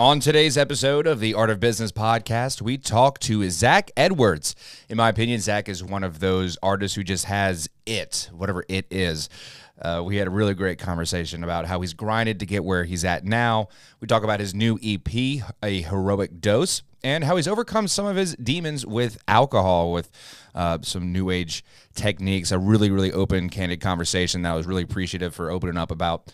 On today's episode of the Art of Business podcast, we talk to Zach Edwards. In my opinion, Zach is one of those artists who just has it, whatever it is. We had a really great conversation about how he's grinded to get where he's at now. We talk about his new EP, A Heroic Dose, and how he's overcome some of his demons with alcohol, with some new age techniques. A really, really open, candid conversation that I was really appreciative for opening up about.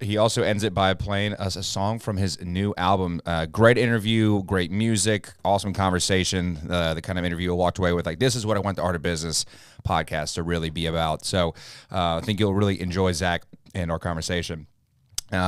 He also ends it by playing us a song from his new album. Great interview, great music, awesome conversation. The kind of interview I walked away with, like, this is what I want the Art of Business podcast to really be about. So I think you'll really enjoy Zach and our conversation.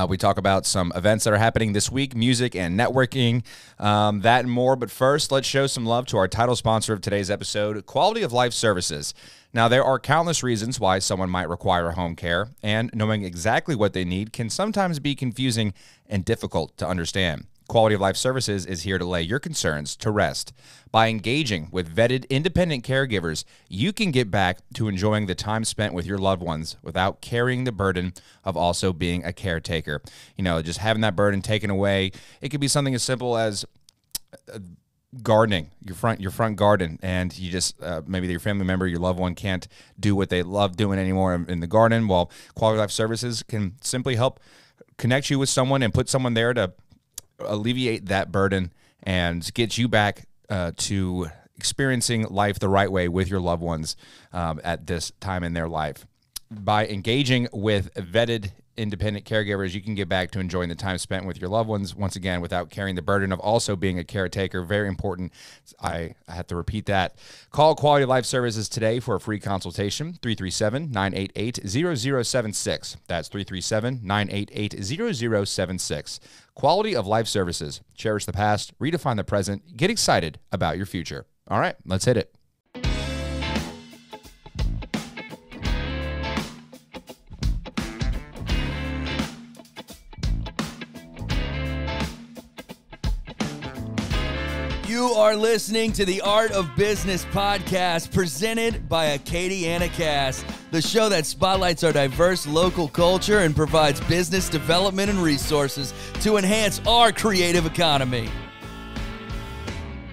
We talk about some events that are happening this week, music and networking, that and more. But first, let's show some love to our title sponsor of today's episode, Quality of Life Services. Now, there are countless reasons why someone might require home care, and knowing exactly what they need can sometimes be confusing and difficult to understand. Quality of Life Services is here to lay your concerns to rest. By engaging with vetted independent caregivers, you can get back to enjoying the time spent with your loved ones without carrying the burden of also being a caretaker. You know, just having that burden taken away. It could be something as simple as gardening, your front garden, and you just maybe your family member, your loved one can't do what they love doing anymore in the garden. Well, Quality of Life Services can simply help connect you with someone and put someone there to alleviate that burden and get you back to experiencing life the right way with your loved ones at this time in their life. By engaging with vetted independent caregivers, you can get back to enjoying the time spent with your loved ones, once again, without carrying the burden of also being a caretaker. Very important. I have to repeat that. Call Quality of Life Services today for a free consultation, 337-988-0076. That's 337-988-0076. Quality of Life Services. Cherish the past, redefine the present, get excited about your future. All right, let's hit it. You are listening to the Art of Business podcast presented by Acadiana Cast, the show that spotlights our diverse local culture and provides business development and resources to enhance our creative economy.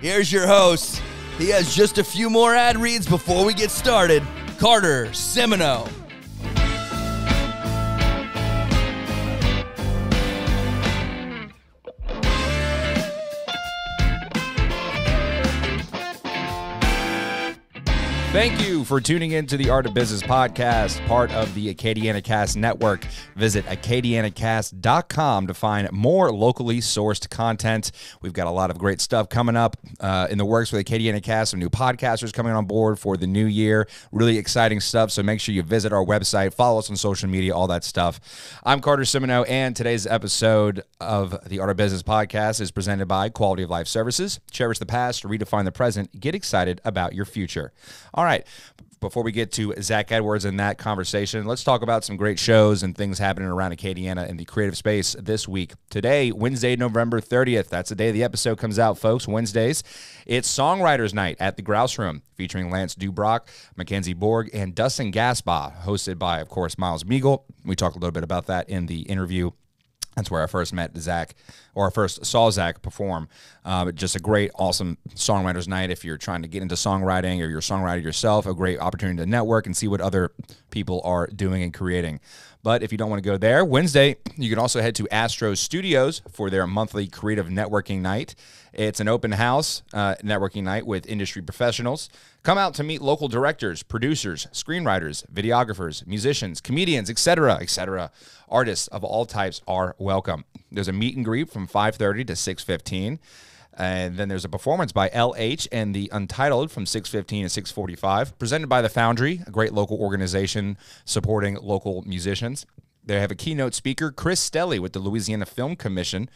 Here's your host. He has just a few more ad reads before we get started. Carter Semino. Thank you for tuning in to the Art of Business podcast, part of the Acadiana Cast network. Visit acadianacast.com to find more locally sourced content. We've got a lot of great stuff coming up in the works with Acadiana Cast, some new podcasters coming on board for the new year. Really exciting stuff, so make sure you visit our website, follow us on social media, all that stuff. I'm Carter Semino, and today's episode of the Art of Business podcast is presented by Quality of Life Services. Cherish the past, redefine the present, get excited about your future. All right, before we get to Zach Edwards and that conversation, let's talk about some great shows and things happening around Acadiana in the creative space this week. Today, Wednesday, November 30th, that's the day the episode comes out, folks, Wednesdays. It's Songwriters Night at the Grouse Room, featuring Lance Dubrock, Mackenzie Borg, and Dustin Gaspar, hosted by, of course, Miles Meagle. We talked a little bit about that in the interview. That's where I first met Zach, or I first saw Zach perform. Just a great, awesome songwriters night. If you're trying to get into songwriting or you're a songwriter yourself, a great opportunity to network and see what other people are doing and creating. But if you don't want to go there, Wednesday, you can also head to Astro Studios for their monthly creative networking night. It's an open house networking night with industry professionals. Come out to meet local directors, producers, screenwriters, videographers, musicians, comedians, etc., etc. Artists of all types are welcome. There's a meet and greet from 5:30 to 6:15. And then there's a performance by LH and the Untitled from 6:15 to 6:45, presented by The Foundry, a great local organization supporting local musicians. They have a keynote speaker, Chris Stelly, with the Louisiana Film Commission.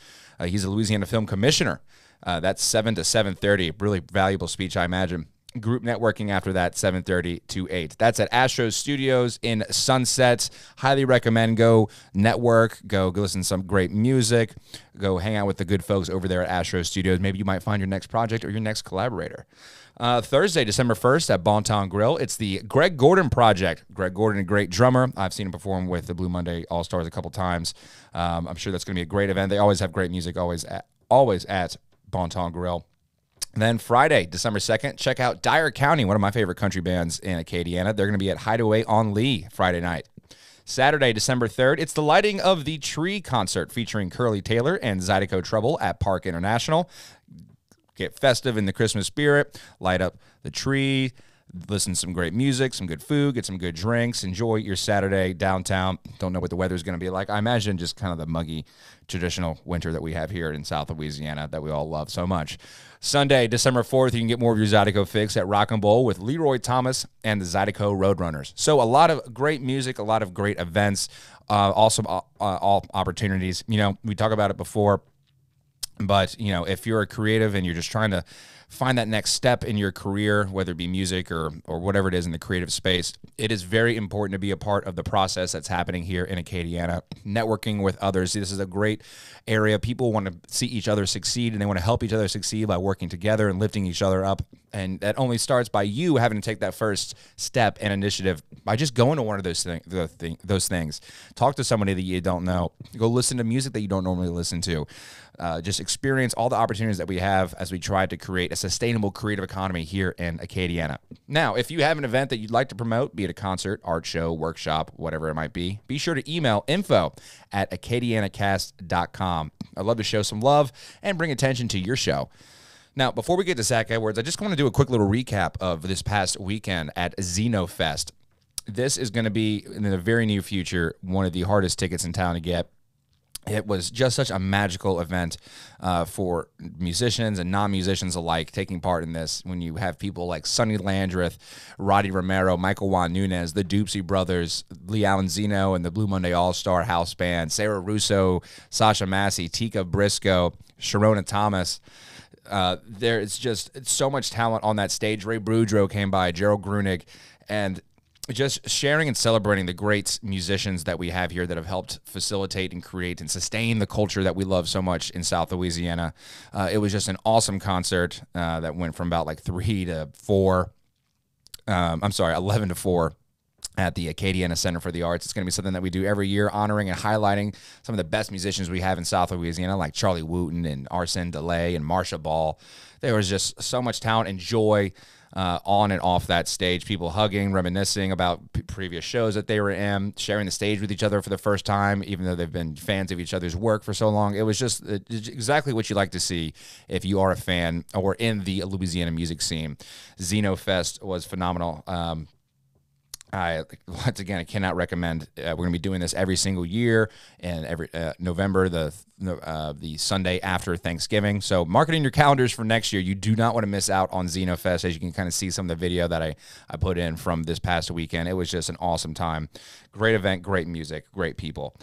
He's a Louisiana Film Commissioner. That's 7 to 7:30. Really valuable speech, I imagine. group networking after that, 7:30 to 8. That's at Astro Studios in Sunset. Highly recommend. Go network, go listen to some great music, go hang out with the good folks over there at Astro Studios. Maybe you might find your next project or your next collaborator. Thursday, December 1st at Bon Ton Grill, it's the Greg Gordon Project. Greg Gordon, a great drummer. I've seen him perform with the Blue Monday All-Stars a couple times. I'm sure that's going to be a great event. They always have great music, always at Bon Ton Grill. And then Friday, December 2nd, check out Dyer County, one of my favorite country bands in Acadiana. They're going to be at Hideaway on Lee Friday night. Saturday, December 3rd, it's the Lighting of the Tree concert featuring Curly Taylor and Zydeco Trouble at Park International. Get festive in the Christmas spirit, light up the tree, listen to some great music, some good food, get some good drinks, enjoy your Saturday downtown. Don't know what the weather's going to be like. I imagine just kind of the muggy traditional winter that we have here in South Louisiana that we all love so much. Sunday, December 4th, you can get more of your Zydeco fix at Rock and Bowl with Leroy Thomas and the Zydeco Roadrunners. So a lot of great music, a lot of great events, also all opportunities. You know, we talk about it before. But, you know, if you're a creative and you're just trying to find that next step in your career, whether it be music or whatever it is in the creative space, it is very important to be a part of the process that's happening here in Acadiana. Networking with others. This is a great area. People want to see each other succeed, and they want to help each other succeed by working together and lifting each other up. And that only starts by you having to take that first step and initiative by just going to one of those things. Talk to somebody that you don't know. Go listen to music that you don't normally listen to. Just experience all the opportunities that we have as we try to create a sustainable creative economy here in Acadiana. Now, if you have an event that you'd like to promote, be it a concert, art show, workshop, whatever it might be sure to email info@acadianacast.com. I'd love to show some love and bring attention to your show. Now, before we get to Zach Edwards, I just want to do a quick little recap of this past weekend at Zeno Fest. This is going to be, in the very near future, one of the hardest tickets in town to get. It was just such a magical event for musicians and non-musicians alike taking part in this. When you have people like Sonny Landreth, Roddy Romero, Michael Juan Nunez, the Doopsy Brothers, Lee Allen Zeno, and the Blue Monday All-Star House Band, Sarah Russo, Sasha Massey, Tika Briscoe, Sharona Thomas. It's so much talent on that stage. Ray Boudreaux came by, Gerald Grunig, and just sharing and celebrating the great musicians that we have here that have helped facilitate and create and sustain the culture that we love so much in South Louisiana. It was just an awesome concert that went from about like 11 to 4 at the Acadiana Center for the Arts. It's going to be something that we do every year, honoring and highlighting some of the best musicians we have in South Louisiana, like Charlie Wooten and Arsene DeLay and Marsha Ball. There was just so much talent and joy on and off that stage, people hugging, reminiscing about previous shows that they were in, sharing the stage with each other for the first time, even though they've been fans of each other's work for so long. It was just exactly what you like to see if you are a fan or in the Louisiana music scene. Zeno Fest was phenomenal. Once again, I cannot recommend. We're going to be doing this every single year, and every November, the Sunday after Thanksgiving. So mark it in your calendars for next year. You do not want to miss out on Zeno Fest. As you can kind of see some of the video that I put in from this past weekend. It was just an awesome time. Great event, great music, great people.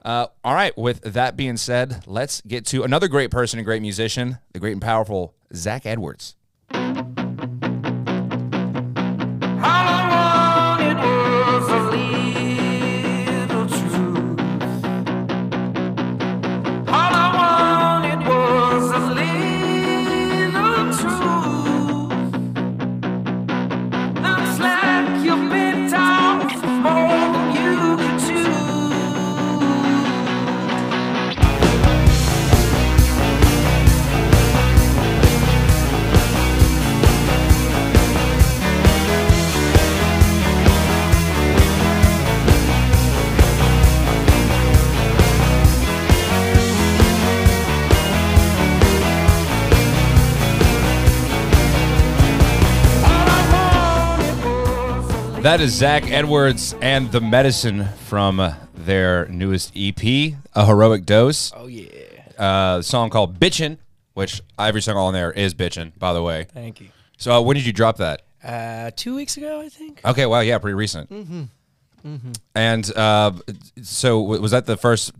All right, with that being said, let's get to another great person and great musician, the great and powerful Zach Edwards. That is Zach Edwards and The Medicine from their newest EP, A Heroic Dose. Oh, yeah. A song called Bitchin', which every song on there is bitchin', by the way. Thank you. So when did you drop that? 2 weeks ago, I think. Okay, wow, yeah, pretty recent. And so was that the first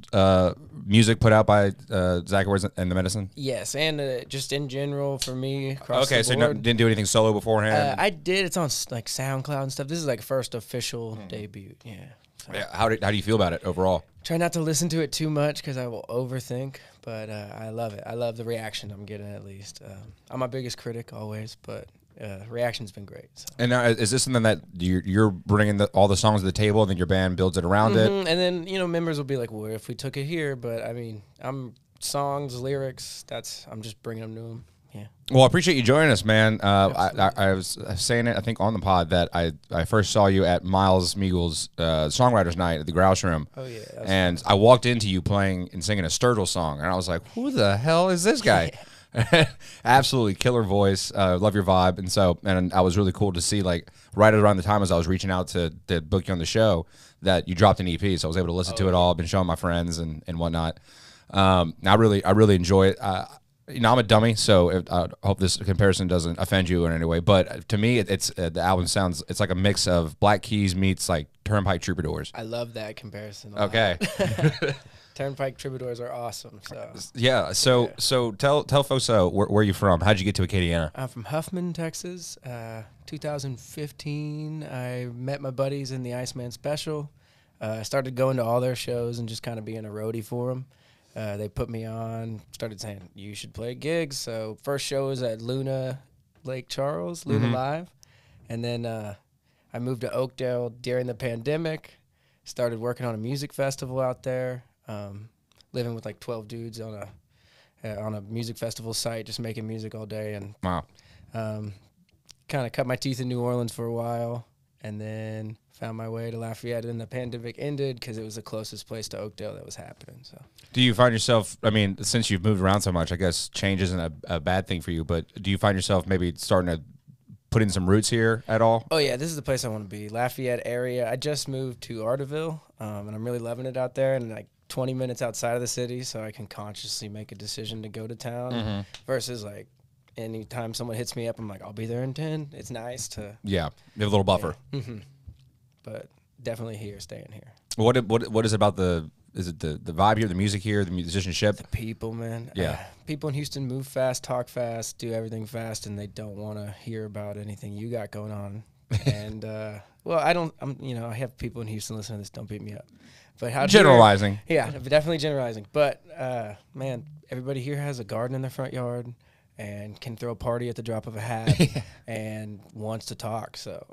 music put out by Zach Edwards and the Medicine? Yes, and just in general for me across Okay, the so board. you didn't do anything solo beforehand? I did. It's on like SoundCloud and stuff. This is like first official debut. Yeah. So. Yeah, how do you feel about it overall? Try not to listen to it too much because I will overthink, but I love it. I love the reaction I'm getting at least. I'm my biggest critic always, but reaction's been great. So. And now, is this something that you're bringing all the songs to the table, and then your band builds it around it? And then members will be like, "Well, if we took it here," but I mean, I'm songs, lyrics. I'm just bringing them to them. Yeah. Well, I appreciate you joining us, man. I was saying it, I think, on the pod that I first saw you at Miles Meagle's Songwriters Night at the Grouse Room. Oh, yeah. And I walked into you playing and singing a Sturgill song, and I was like, who the hell is this guy? Absolutely killer voice. Love your vibe. And I was really cool to see, like, right around the time as I was reaching out to book you on the show, that you dropped an EP. So I was able to listen to it all. I've been showing my friends and whatnot. I really enjoy it. I'm a dummy, so I hope this comparison doesn't offend you in any way. But to me, it's the album sounds like a mix of Black Keys meets like Turnpike Troubadours. I love that comparison. Okay. Turnpike Troubadours are awesome. So yeah. So tell folks where you're from. How'd you get to Acadiana? I'm from Huffman, Texas. 2015, I met my buddies in the Iceman Special. I started going to all their shows and just kind of being a roadie for them. They put me on, started saying, you should play gigs. So first show was at Luna Lake Charles, Luna Live. And then I moved to Oakdale during the pandemic, started working on a music festival out there, living with like 12 dudes on a music festival site, just making music all day. And Wow. Kind of cut my teeth in New Orleans for a while, and then found my way to Lafayette, and the pandemic ended because it was the closest place to Oakdale that was happening. So, do you find yourself, I mean, since you've moved around so much, I guess change isn't a bad thing for you, but do you find yourself maybe starting to put in some roots here at all? Oh, yeah, this is the place I want to be, Lafayette area. I just moved to Arteville, and I'm really loving it out there, and like 20 minutes outside of the city, so I can consciously make a decision to go to town versus like anytime someone hits me up, I'm like, I'll be there in 10. It's nice to... Yeah, you have a little buffer. Yeah. But definitely here, staying here. What is it about is it the vibe here, the music here, the musicianship? The people, man. Yeah. People in Houston move fast, talk fast, do everything fast, and they don't want to hear about anything you got going on. And, well, I have people in Houston listening to this, don't beat me up. But how Generalizing. Yeah, definitely generalizing. But, man, everybody here has a garden in their front yard and can throw a party at the drop of a hat and wants to talk. So,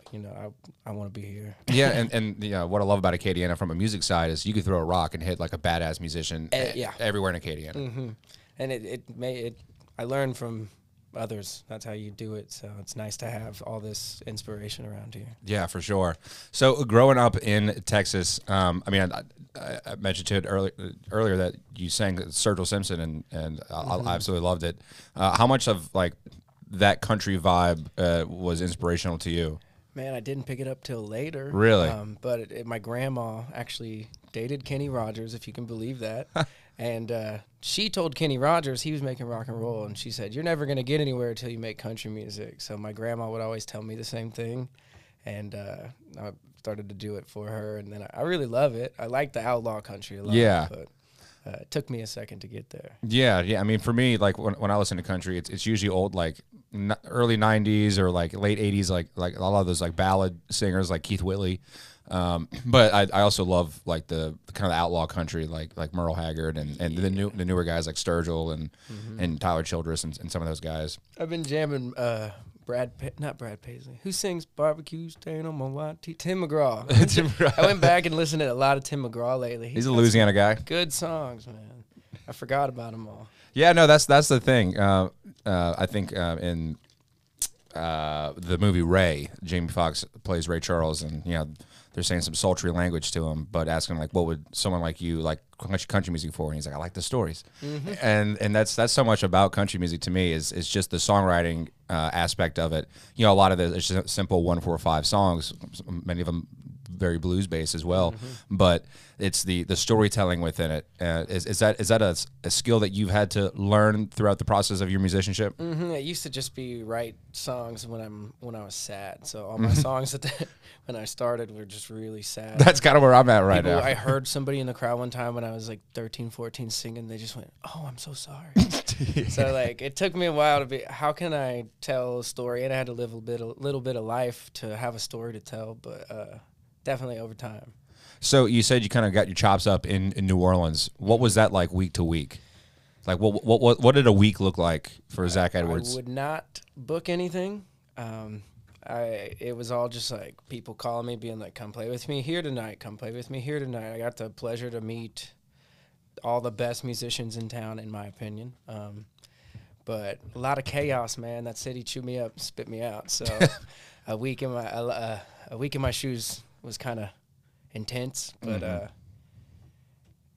I want to be here. Yeah, and what I love about Acadiana from a music side is you could throw a rock and hit like a badass musician everywhere in Acadiana. And I learned from others. That's how you do it. So it's nice to have all this inspiration around here. Yeah, for sure. So growing up in Texas, I mean, I mentioned to it earlier that you sang Sturgill Simpson, and I absolutely loved it. How much of like that country vibe was inspirational to you? Man, I didn't pick it up till later. Really? But my grandma actually dated Kenny Rogers, if you can believe that. And she told Kenny Rogers he was making rock and roll, and she said, you're never going to get anywhere until you make country music. So my grandma would always tell me the same thing, and I started to do it for her, and then I really love it. I like the outlaw country a lot, but it took me a second to get there. Yeah. I mean, for me, like when I listen to country, it's usually old, like early 90s or like late 80s, like a lot of those like ballad singers like Keith Whitley. But I also love like the kind of outlaw country like Merle Haggard and the newer guys like Sturgill and Tyler Childress and some of those guys. I've been jamming not Brad Paisley. Who sings Barbecue Stain on My White Tee? Tim McGraw. Tim McGraw. I went back and listened to a lot of Tim McGraw lately. He's a Louisiana guy. Good songs, man. I forgot about them all. Yeah, no, that's the thing. I think in the movie Ray, Jamie Foxx plays Ray Charles, and they're saying some sultry language to him, but asking like, what would someone like you like country music for? And he's like, I like the stories. And that's so much about country music to me is just the songwriting aspect of it. A lot of it is just simple 1-4-5 songs, many of them very blues based as well. But it's the storytelling within it. Is that a skill that you've had to learn throughout the process of your musicianship? It used to just be write songs when I was sad. So all my songs when I started were just really sad. That's kind of where I'm at right now. I heard somebody in the crowd one time when I was like 13, 14 singing. They just went, "Oh, I'm so sorry." So like it took me a while to be, how can I tell a story? And I had to live a little bit of life to have a story to tell, but definitely over time. So you said you kind of got your chops up in New Orleans. What was that like week to week? Like what did a week look like for Zach Edwards? I would not book anything. It was all just like people calling me, being like, "Come play with me here tonight. Come play with me here tonight." I got the pleasure to meet all the best musicians in town, in my opinion. But a lot of chaos, man. That city chewed me up, spit me out. So a week in my shoes was kind of intense. But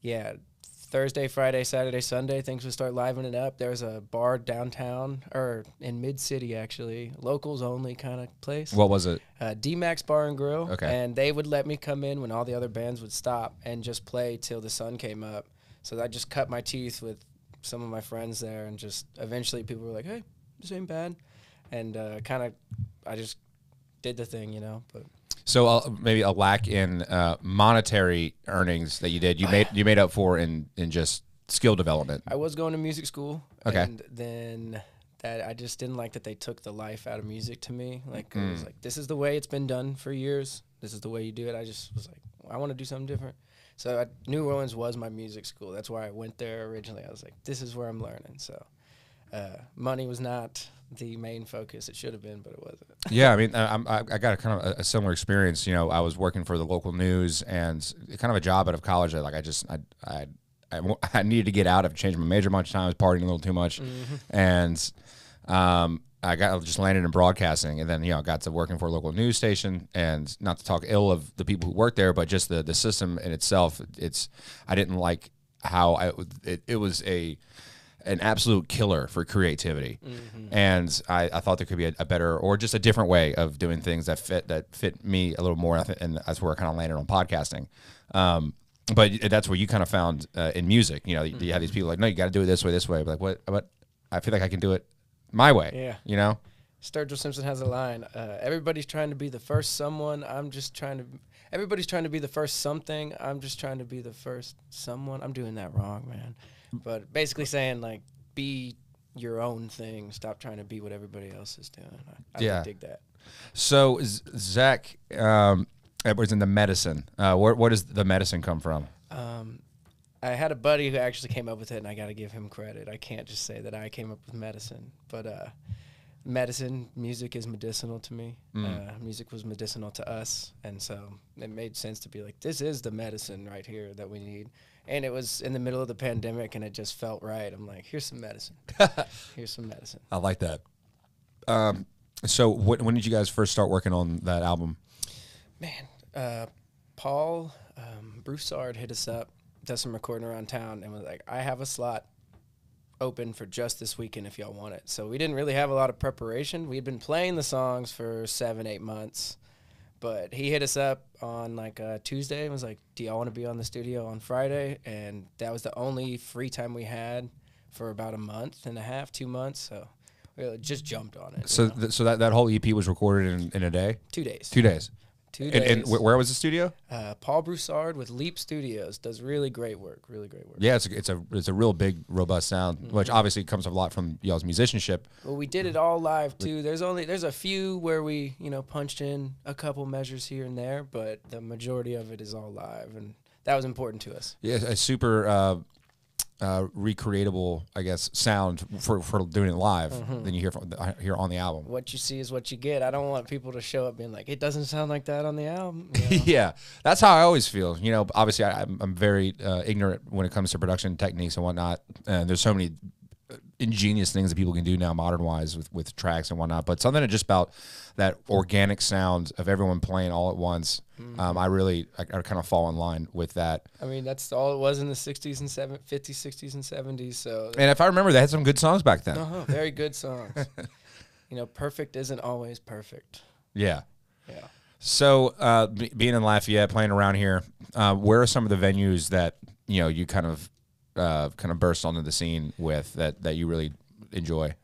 yeah, Thursday, Friday, Saturday, Sunday, things would start livening up. There's a bar downtown, or in Mid-City, actually, locals only kind of place. What was it? D-Max Bar and Grill. Okay. And they would let me come in when all the other bands would stop and just play till the sun came up. So I just cut my teeth with some of my friends there, and just eventually people were like, "Hey, this ain't bad." And I just did the thing, you know. But so maybe a lack in monetary earnings that you did, you made up for in just skill development. I was going to music school. Okay. And then that I just didn't like that they took the life out of music to me. Like it was like, this is the way it's been done for years. This is the way you do it. I just was like, I want to do something different. So New Orleans was my music school. That's why I went there originally. I was like, this is where I'm learning. So money was not the main focus. It should have been, but it wasn't. Yeah, I mean, I got a kind of a similar experience. You know, I was working for the local news and kind of a job out of college. I needed to get out. I've changed my major a bunch of times, partying a little too much, and I just landed in broadcasting, and then got to working for a local news station. And not to talk ill of the people who work there, but just the system in itself. I didn't like how it was an absolute killer for creativity, and I thought there could be a better or just a different way of doing things that fit me a little more, and that's where I kind of landed on podcasting. But that's where you kind of found in music. You have these people like, no, you got to do it this way. But like, what? I feel like I can do it my way. Yeah. You know? Sturgill Simpson has a line. Everybody's trying to be the first someone. Everybody's trying to be the first something. I'm just trying to be the first someone. I'm doing that wrong, man. But basically saying, like, be your own thing. Stop trying to be what everybody else is doing. I dig that. So, Zach Edwards in the medicine. Where does the medicine come from? I had a buddy who actually came up with it, and I got to give him credit. I can't just say that I came up with medicine. But music is medicinal to me. Music was medicinal to us. And so it made sense to be like, this is the medicine right here that we need. And it was in the middle of the pandemic, and it just felt right. I'm like, here's some medicine. Here's some medicine. I like that. So when did you guys first start working on that album? Man, Paul Broussard hit us up, does some recording around town, and was like, I have a slot open for just this weekend if y'all want it. So we didn't really have a lot of preparation. We had been playing the songs for 7-8 months. But he hit us up on like Tuesday and was like, do y'all want to be on the studio on Friday? And that was the only free time we had for about a month and a half, 2 months. So we just jumped on it. So so that whole EP was recorded in a day? 2 days. 2 days. 2 days. And where was the studio? Paul Broussard with Leap Studios does really great work. Yeah, it's a real big, robust sound, which obviously comes a lot from y'all's musicianship. Well, we did it all live too. There's a few where we punched in a couple measures here and there, but the majority of it is all live, and that was important to us. Yeah, a super recreatable, I guess, sound for doing it live than you hear on the album. What you see is what you get. I don't want people to show up being like, it doesn't sound like that on the album. Yeah, that's how I always feel. Obviously I'm very ignorant when it comes to production techniques and whatnot. And there's so many ingenious things that people can do now modern wise with tracks and whatnot, but something just about that organic sound of everyone playing all at once. I kind of fall in line with that. I mean, that's all it was in the 60s and 50s, 60s and 70s. So, and if I remember, they had some good songs back then. Very good songs. Perfect isn't always perfect. Yeah. So, being in Lafayette, playing around here, where are some of the venues that you kind of burst onto the scene with that you really enjoy?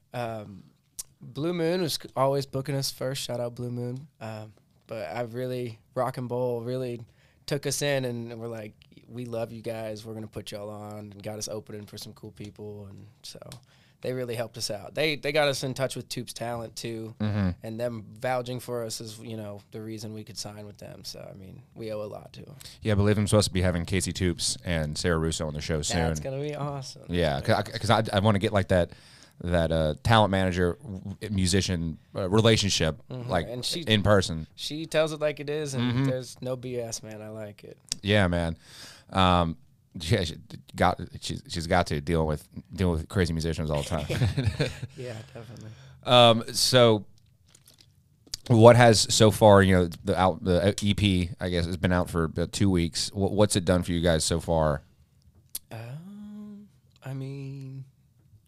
Blue Moon was always booking us first. Shout out Blue Moon. But Rock and Bowl really took us in, and we're like, we love you guys. We're gonna put y'all on, and got us opening for some cool people, and so they really helped us out. They got us in touch with Toop's Talent too, and them vouching for us is the reason we could sign with them. So I mean, we owe a lot to them. Yeah, I believe I'm supposed to be having Casey Toops and Sarah Russo on the show soon. That's gonna be awesome. Yeah, because I want to get like that talent manager musician relationship like and in person. She tells it like it is, and there's no BS, man. I like it. Yeah, man. Yeah, she's got to deal with crazy musicians all the time. Yeah, definitely. So what has so far, the EP, I guess, has been out for about 2 weeks. What's it done for you guys so far? I mean,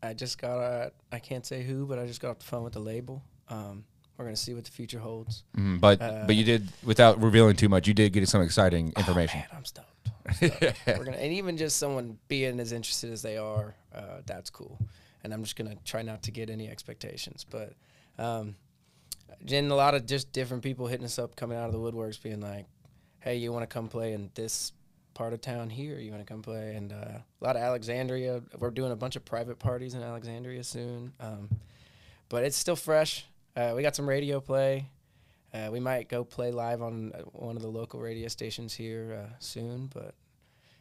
I just got I can't say who, but I just got off the phone with the label. We're gonna see what the future holds. But you did, without revealing too much, you did get some exciting information. Oh, man, I'm stoked. And even just someone being as interested as they are, that's cool. And I'm just gonna try not to get any expectations. But Jen, a lot of just different people hitting us up, coming out of the woodworks, being like, "Hey, you want to come play in this part of town here? You want to come play?" And a lot of Alexandria. We're doing a bunch of private parties in Alexandria soon. But it's still fresh. We got some radio play. We might go play live on one of the local radio stations here soon, but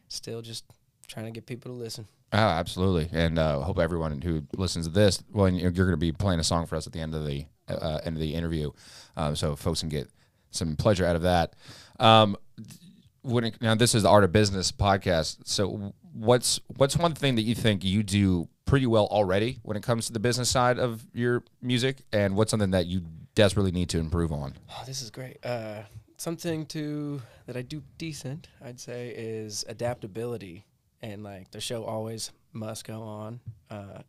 still just trying to get people to listen. Oh, absolutely. And hope everyone who listens to this, well, you're going to be playing a song for us at the end of the interview, so folks can get some pleasure out of that. Now, this is the Art of Business podcast. So what's one thing that you think you do pretty well already when it comes to the business side of your music, and what's something that you desperately need to improve on? Oh, this is great. Something that I do decent, I'd say, is adaptability. And like the show always must go on.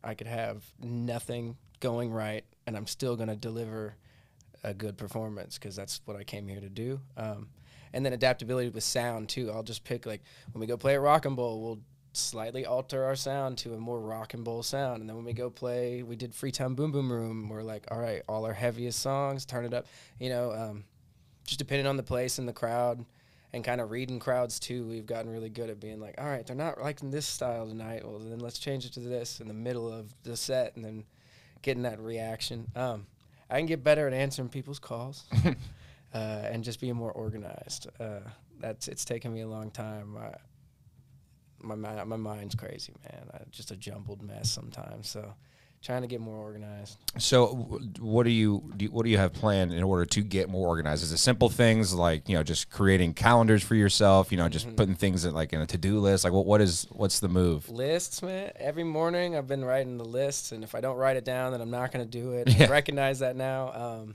I could have nothing going right, and I'm still gonna deliver a good performance because that's what I came here to do. And then adaptability with sound too. I'll just pick, like, when we go play at Rock and Bowl, we'll slightly alter our sound to a more rock and bowl sound. And then when we go play, we did Freetown Boom Boom Room, we're like, all right, all our heaviest songs, turn it up, just depending on the place and the crowd, and kind of reading crowds too. We've gotten really good at being like, all right, they're not liking this style tonight, well then let's change it to this in the middle of the set, and then getting that reaction. I can get better at answering people's calls and just being more organized. It's taken me a long time. My mind's crazy, man. Just a jumbled mess sometimes. So, trying to get more organized. So, what do you have planned in order to get more organized? Is it simple things like just creating calendars for yourself? Just putting things in a to-do list. Like, what's the move? Lists, man. Every morning I've been writing the lists, and if I don't write it down, then I'm not going to do it. Yeah. I recognize that now.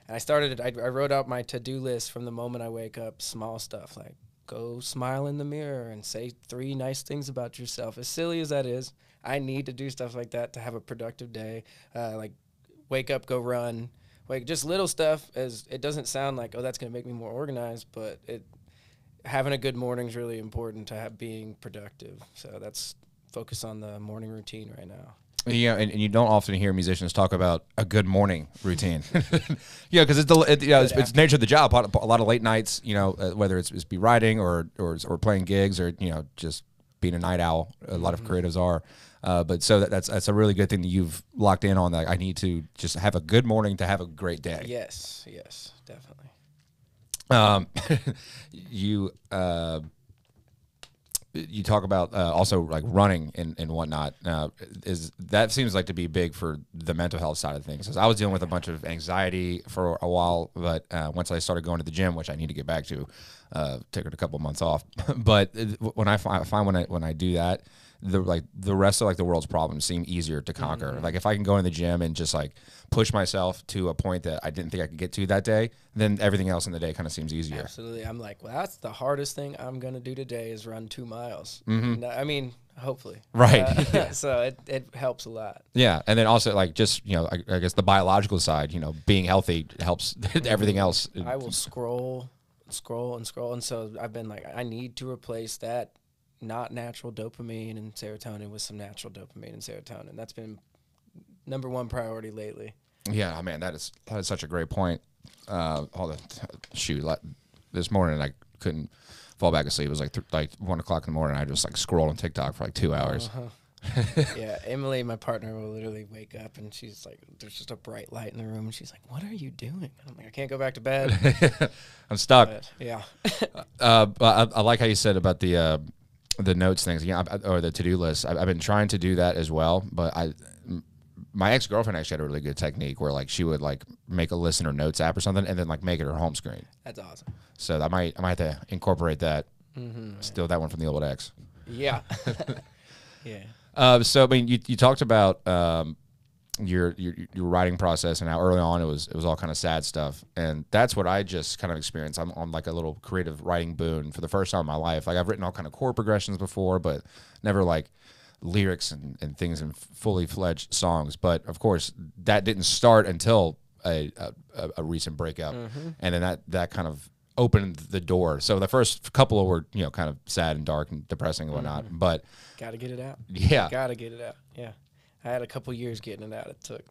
And I wrote out my to-do list from the moment I wake up. Small stuff like, go smile in the mirror and say 3 nice things about yourself. As silly as that is, I need to do stuff like that to have a productive day. Like, wake up, go run. Like, just little stuff. As it doesn't sound like, oh, that's going to make me more organized, but having a good morning is really important to being productive. So that's focus on the morning routine right now. Yeah, and you don't often hear musicians talk about a good morning routine. Yeah, because it's nature of the job. A lot of late nights, whether it's be writing or playing gigs or just being a night owl. A lot of creatives are. But so that's a really good thing that you've locked in on. That I need to just have a good morning to have a great day. Yes, definitely. You talk about also like running and whatnot. That seems like to be big for the mental health side of things. 'Cause I was dealing with a bunch of anxiety for a while, but once I started going to the gym, which I need to get back to, took it a couple months off. But when I find when I do that, the rest of like the world's problems seem easier to conquer. Like if I can go in the gym and just like push myself to a point that I didn't think I could get to that day, then everything else in the day kind of seems easier. Absolutely. I'm like, well, that's the hardest thing I'm going to do today is run 2 miles. I mean, hopefully. Right. So it helps a lot. Yeah. And then also like just, I guess the biological side, being healthy helps everything else. I will scroll. And so I've been like, I need to replace that not natural dopamine and serotonin with some natural dopamine and serotonin. That's been number one priority lately. Yeah, man, that is such a great point. This morning I couldn't fall back asleep. It was like 1 o'clock in the morning. I just like scrolled on TikTok for like 2 hours. Yeah, Emily, my partner, will literally wake up and she's like, there's just a bright light in the room and she's like, what are you doing? And I'm like, I can't go back to bed. I'm stuck. But, yeah. I like how you said about the notes things, or the to-do list. I've been trying to do that as well, but my ex-girlfriend actually had a really good technique where like she would like make a list in her notes app or something and then like make it her home screen. That's awesome. So I might have to incorporate that. Steal that one from the old ex. Yeah. Yeah. So I mean, you talked about your writing process and how early on it was all kind of sad stuff, and that's what I just kind of experienced. I'm on like a little creative writing boon for the first time in my life. Like I've written all kind of chord progressions before, but never like lyrics and things in fully fledged songs. But of course, that didn't start until a recent breakup, and then that kind of opened the door. So the first couple were kind of sad and dark and depressing and whatnot, but gotta get it out. Yeah, gotta get it out. Yeah, I had a couple years getting it out. It took,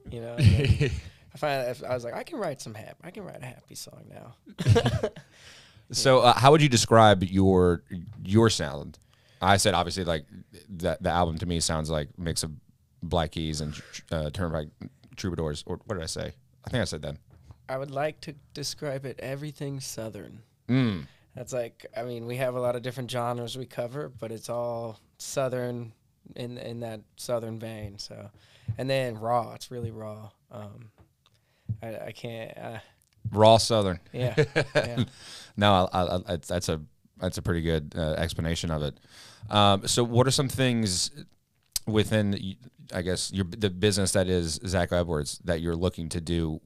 I was like, I can write a happy song now. So how would you describe your sound? I said obviously like the album to me sounds like a mix of Black Keys and Turnpike Troubadours. Or what did I say? I think I said that. I would like to describe it everything Southern. That's like, I mean, we have a lot of different genres we cover, but it's all Southern in that Southern vein. So, and then raw. It's really raw. I can't. Raw Southern. Yeah. Yeah. No, that's a pretty good explanation of it. So, what are some things within, I guess, the business that is Zach Edwards that you're looking to do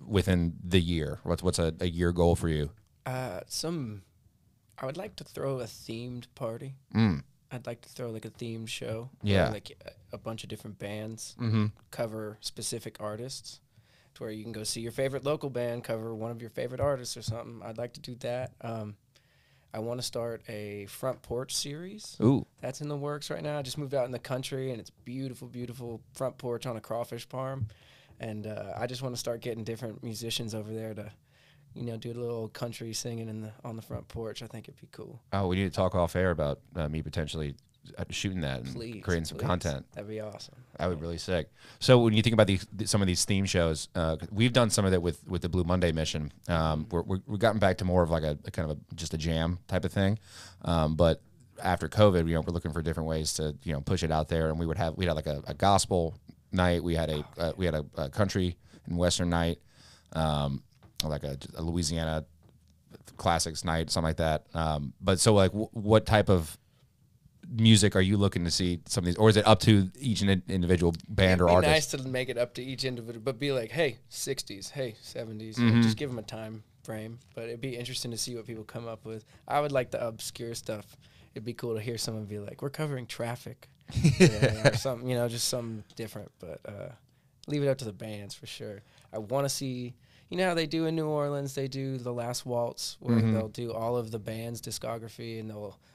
within the year? What's a year goal for you? I would like to throw a themed party. I'd like to throw like a themed show. Yeah. Where, like a bunch of different bands cover specific artists, to where you can go see your favorite local band cover one of your favorite artists or something. I'd like to do that. I want to start a front porch series. Ooh. That's in the works right now. I just moved out in the country, and it's beautiful, beautiful front porch on a crawfish farm. And I just want to start getting different musicians over there to, do a little country singing on the front porch. I think it'd be cool. Oh, we need to talk off air about me potentially shooting that and creating some content. That'd be awesome. That would be really sick. So when you think about some of these theme shows, we've done some of that with the Blue Monday mission. We've gotten back to more of like a kind of just a jam type of thing. But after COVID, we're looking for different ways to push it out there. And we'd have like a gospel night. We had a country and western night, like a Louisiana classics night, something like that. But so like, what type of music are you looking to see some of these, or is it up to each individual band or artist? It'd be nice to make it up to each individual, but be like, hey, 60s, hey, 70s, just give them a time frame. But it'd be interesting to see what people come up with. I would like the obscure stuff. It'd be cool to hear someone be like, we're covering Traffic, or something, just something different. But leave it up to the bands for sure. I want to see, how they do in New Orleans, they do the Last Waltz, where they'll do all of the band's discography, and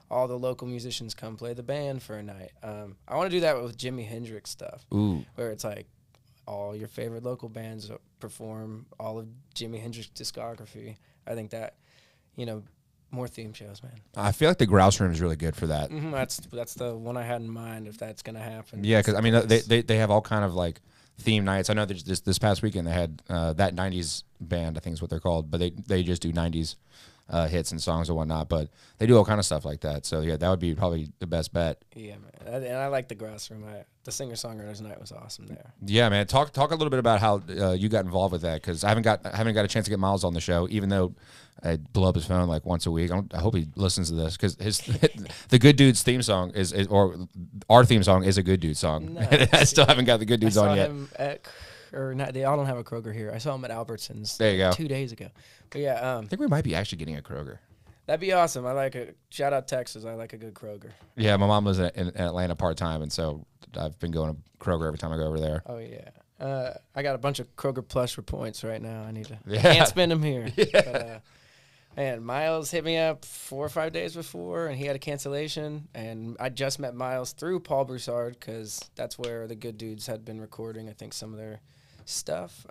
all the local musicians come play the band for a night. I want to do that with Jimi Hendrix stuff. Ooh. Where it's like all your favorite local bands perform all of Jimi Hendrix discography. I think that, more theme shows, man. I feel like the Grouse Room is really good for that. That's the one I had in mind, if that's gonna happen. Yeah, because I mean they have all kind of like theme nights. I know this past weekend they had that 90s band, I think is what they're called, but they just do 90s hits and songs and whatnot. But they do all kind of stuff like that. So yeah, that would be probably the best bet. Yeah, man. And I like the grass room. The singer-songwriters night was awesome there. Yeah, man. Talk a little bit about how you got involved with that, because I haven't got a chance to get Miles on the show, even though I blow up his phone like once a week. I hope he listens to this, because the Good Dudes theme song or our theme song is a Good Dude song. Nice. I still haven't got the Good Dudes on yet. Him they all don't have a Kroger here. I saw him at Albertsons. There you go. 2 days ago. But yeah, I think we might be actually getting a Kroger. That'd be awesome. I like it. Shout out Texas. I like a good Kroger. Yeah, my mom lives in Atlanta part-time, and so I've been going to Kroger every time I go over there. Oh, yeah. I got a bunch of Kroger Plus for points right now. I need to. Yeah. Can't spend them here. Yeah. But, man, Miles hit me up 4 or 5 days before, and he had a cancellation. And I just met Miles through Paul Broussard, because that's where the Good Dudes had been recording, I think, some of their stuff.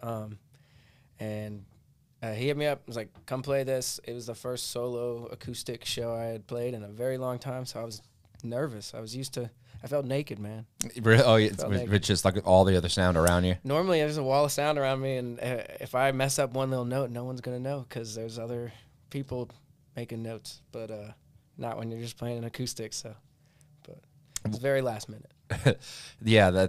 He hit me up, was like, come play this. It was the first solo acoustic show I had played in a very long time, so I was nervous. I felt naked, man. Really? Oh, it's just like all the other sound around you? Normally, there's a wall of sound around me, and if I mess up one little note, no one's going to know, because there's other people making notes, but not when you're just playing an acoustic, so. But it's very last minute. Yeah,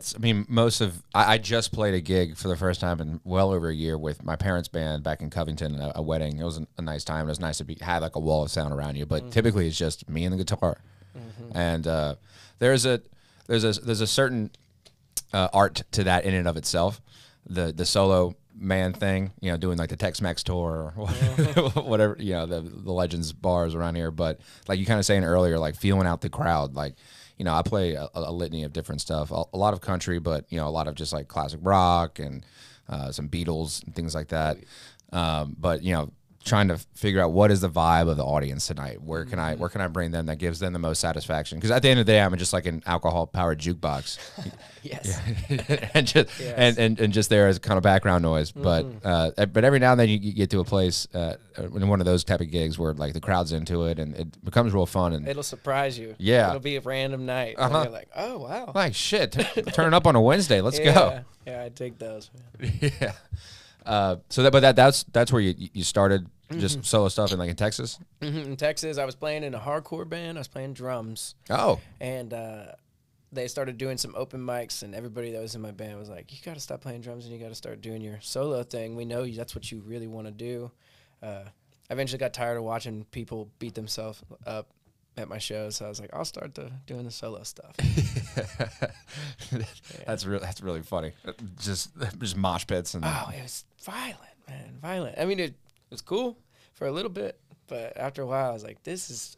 I just played a gig for the first time in well over a year with my parents' band back in Covington, a wedding. It was a nice time. It was nice to have like a wall of sound around you, but typically it's just me and the guitar. And there's a certain art to that in and of itself. The solo man thing, doing like the Tex-Mex tour or whatever, the Legends bars around here. But like you kind of saying earlier, like feeling out the crowd, like. I play a litany of different stuff, a lot of country, but, a lot of just like classic rock and some Beatles and things like that. But, trying to figure out what is the vibe of the audience tonight. Where can I bring them that gives them the most satisfaction? Because at the end of the day, I'm just like an alcohol-powered jukebox. Yes. and just there as kind of background noise. But every now and then you get to a place in one of those type of gigs where like the crowd's into it and it becomes real fun. And it'll surprise you. Yeah. It'll be a random night. And you're like, oh, wow. Like, shit, turn it up on a Wednesday. Let's go. Yeah, I dig those, man. Yeah. That's where you started just solo stuff in Texas? In Texas, I was playing in a hardcore band. I was playing drums. Oh. And they started doing some open mics, and everybody that was in my band was like, you got to stop playing drums and you got to start doing your solo thing. We know that's what you really want to do. I eventually got tired of watching people beat themselves up at my shows, so I was like, I'll start doing the solo stuff. That's really funny. Just mosh pits and. Oh, it was violent, man, violent. I mean, it was cool for a little bit, but after a while, I was like,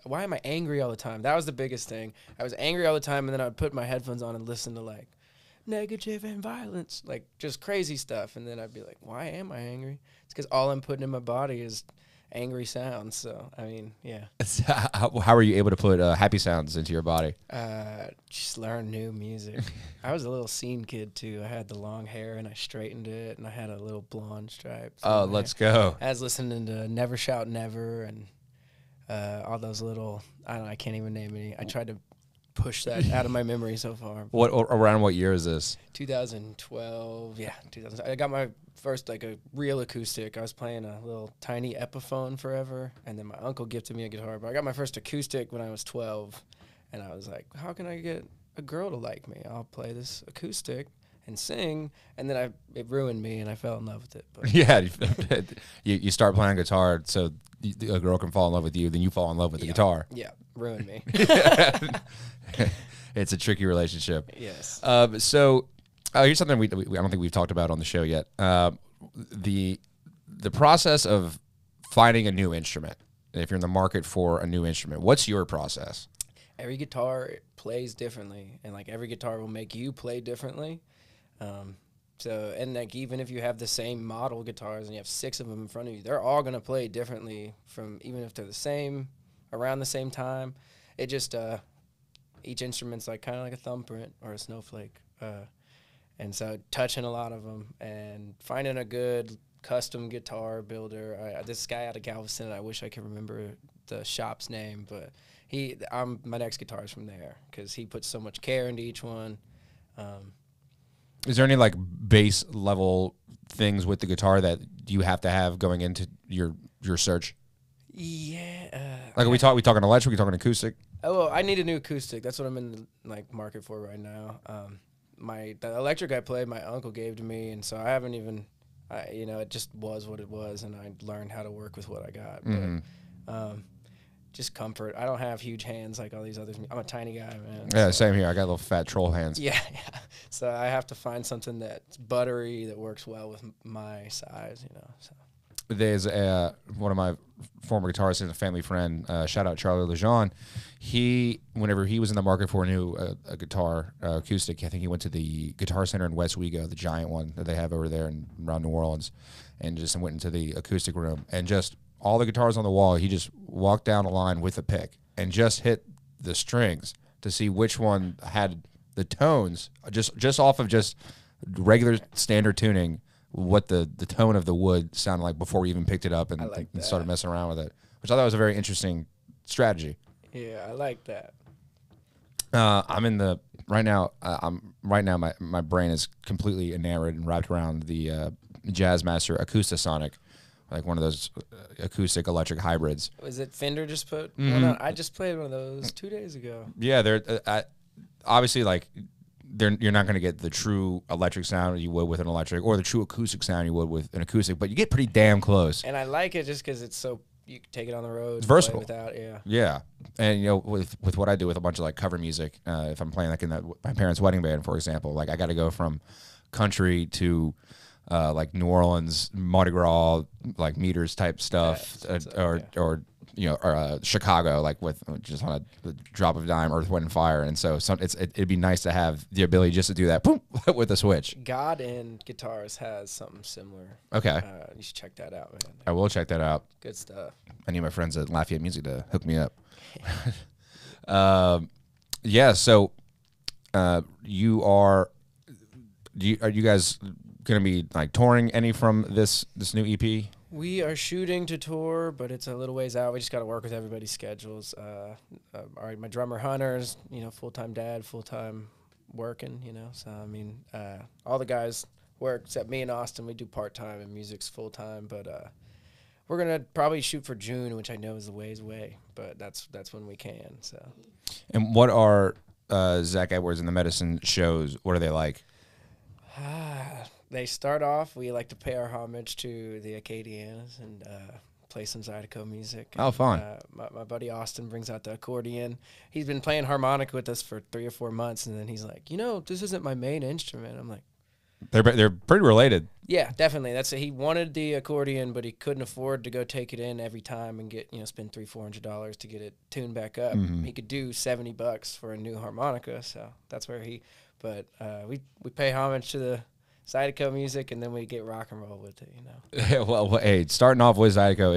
why am I angry all the time? That was the biggest thing. I was angry all the time, and then I would put my headphones on and listen to like negative and violence, like just crazy stuff, and then I'd be like, why am I angry? It's because all I'm putting in my body is angry sounds. So I mean, yeah. How are you able to put happy sounds into your body? Just learn new music. I was a little scene kid too. I had the long hair and I straightened it, and I had a little blonde stripe. Oh, let's go. I was listening to Never Shout Never and all those little. I can't even name any. I tried to push that out of my memory so far. Around what year is this? 2012. Yeah, 2000. I got my first like a real acoustic. I was playing a little tiny Epiphone forever, and then my uncle gifted me a guitar. But I got my first acoustic when I was 12, and I was like, how can I get a girl to like me? I'll play this acoustic and sing, and then it ruined me, and I fell in love with it. But. Yeah, you start playing guitar so a girl can fall in love with you, then you fall in love with the guitar. Yeah, ruined me. It's a tricky relationship. Yes. So here's something I don't think we've talked about on the show yet. The process of finding a new instrument. If you're in the market for a new instrument, what's your process? Every guitar plays differently, and like every guitar will make you play differently. And like even if you have the same model guitars and you have 6 of them in front of you, they're all gonna play differently from even if they're the same, around the same time. It just each instrument's like kind of like a thumbprint or a snowflake, and so touching a lot of them and finding a good custom guitar builder. This guy out of Galveston, I wish I could remember the shop's name, but my next guitar is from there because he puts so much care into each one. Is there any like base level things with the guitar that you have to have going into your search? Yeah. Like, we talking electric? We talking acoustic? Oh, well, I need a new acoustic. That's what I'm in the market for right now. The electric I played, my uncle gave to me, and so I haven't even, it just was what it was, and I learned how to work with what I got. But just comfort. I don't have huge hands like all these others. I'm a tiny guy, man. Yeah, same here. I got little fat troll hands. Yeah. So I have to find something that's buttery that works well with my size, So. There's one of my former guitarists and a family friend, shout out Charlie Lejeune. Whenever he was in the market for a new guitar acoustic, I think he went to the Guitar Center in West Wego, the giant one that they have over there around New Orleans, and just went into the acoustic room, and just all the guitars on the wall, he just walked down a line with a pick and just hit the strings to see which one had the tones, just off of just regular standard tuning, what the tone of the wood sounded like before we even picked it up and started messing around with it, which I thought was a very interesting strategy. Yeah, I like that. I'm in the right now. My brain is completely enamored and wrapped around the Jazzmaster Acoustasonic, like one of those acoustic electric hybrids. Was it Fender just put one on? I just played one of those 2 days ago. Yeah, they're obviously like. You're not going to get the true electric sound you would with an electric, or the true acoustic sound you would with an acoustic, but you get pretty damn close. And I like it just because it's so you can take it on the road. It's versatile. Yeah. And with what I do with a bunch of like cover music, if I'm playing like in my parents' wedding band, for example, like I got to go from country to like New Orleans Mardi Gras, like meters type stuff, or Chicago, like with just on a drop of dime, Earth, Wind, and Fire. And so it'd be nice to have the ability just to do that boom, with a switch. God and Guitars has something similar. Okay. You should check that out, man. I will check that out. Good stuff. I need my friends at Lafayette Music to hook me up. Yeah, so are you guys going to be like touring any from this new EP? We are shooting to tour, but it's a little ways out. We just got to work with everybody's schedules. My drummer Hunter's, full-time dad, full-time working, So, I mean, all the guys work except me and Austin. We do part-time and music's full-time, but we're going to probably shoot for June, which I know is a ways away, but that's when we can, so. And what are Zach Edwards and the Medicine shows? What are they like? They start off, we like to pay our homage to the Acadianas and play some Zydeco music. Oh, fun. My buddy Austin brings out the accordion. He's been playing harmonic with us for 3 or 4 months, and then he's like, this isn't my main instrument. I'm like, they're pretty related. Yeah, definitely. He wanted the accordion, but he couldn't afford to go take it in every time and get spend $300-400 to get it tuned back up. Mm-hmm. He could do $70 for a new harmonica, so that's where But we pay homage to the Zydeco music, and then we get rock and roll with it, Yeah, well, hey, starting off with Zydeco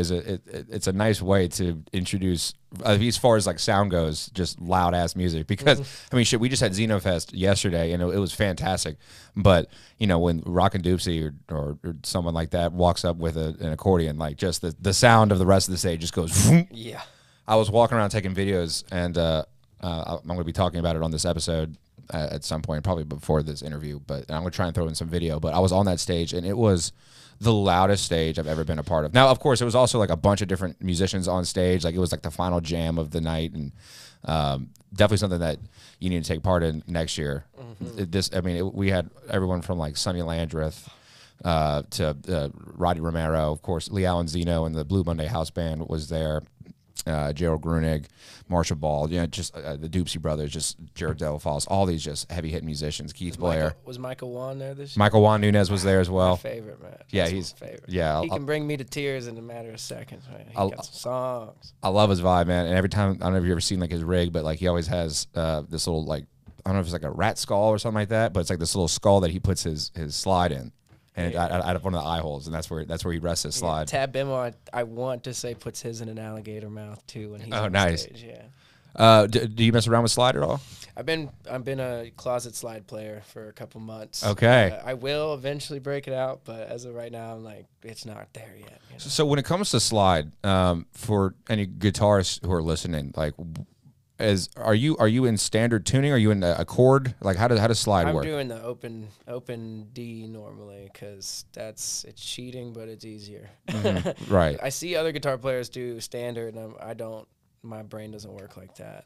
it's a nice way to introduce, as far as like sound goes, just loud ass music. Because I mean, shit, we just had Zeno Fest yesterday, and it was fantastic. But when Rockin' Doopsie or someone like that walks up with an accordion, like just the sound of the rest of the stage just goes. Vroom. Yeah. I was walking around taking videos, and I'm going to be talking about it on this episode at some point, probably before this interview, but I'm going to try and throw in some video. But I was on that stage, and it was the loudest stage I've ever been a part of. Now, of course, it was also like a bunch of different musicians on stage. Like it was like the final jam of the night, and definitely something that you need to take part in next year. Mm-hmm. We had everyone from like Sonny Landreth to Roddy Romero, of course, Lee Allen Zeno, and the Blue Monday House Band was there. Gerald Grunig, Marshall Ball, just the Doopsie Brothers, just Jared Delphos, all these just heavy hit musicians. Keith Blair. Was Michael Wan there this year? Michael Juan Nunez was there as well. My favorite, man. Yeah, he's my favorite. Yeah, he can bring me to tears in a matter of seconds. Man. He got some songs. I love his vibe, man. And every time, I don't know if you've ever seen like his rig, but like he always has this little like, I don't know if it's like a rat skull or something like that, but it's like this little skull that he puts his slide in. And out of one of the eye holes, and that's where he rests his slide. Tab Bimo, I want to say, puts his in an alligator mouth too when he's on nice. stage. Yeah. Do you mess around with slide at all? I've been a closet slide player for a couple months. Okay. I will eventually break it out, but as of right now, I'm like, it's not there yet. So when it comes to slide, for any guitarists who are listening, like, are you in standard tuning? Are you in a chord? Like how does slide work? I'm doing the open D normally because it's cheating, but it's easier. Right. I see other guitar players do standard, and I don't. My brain doesn't work like that.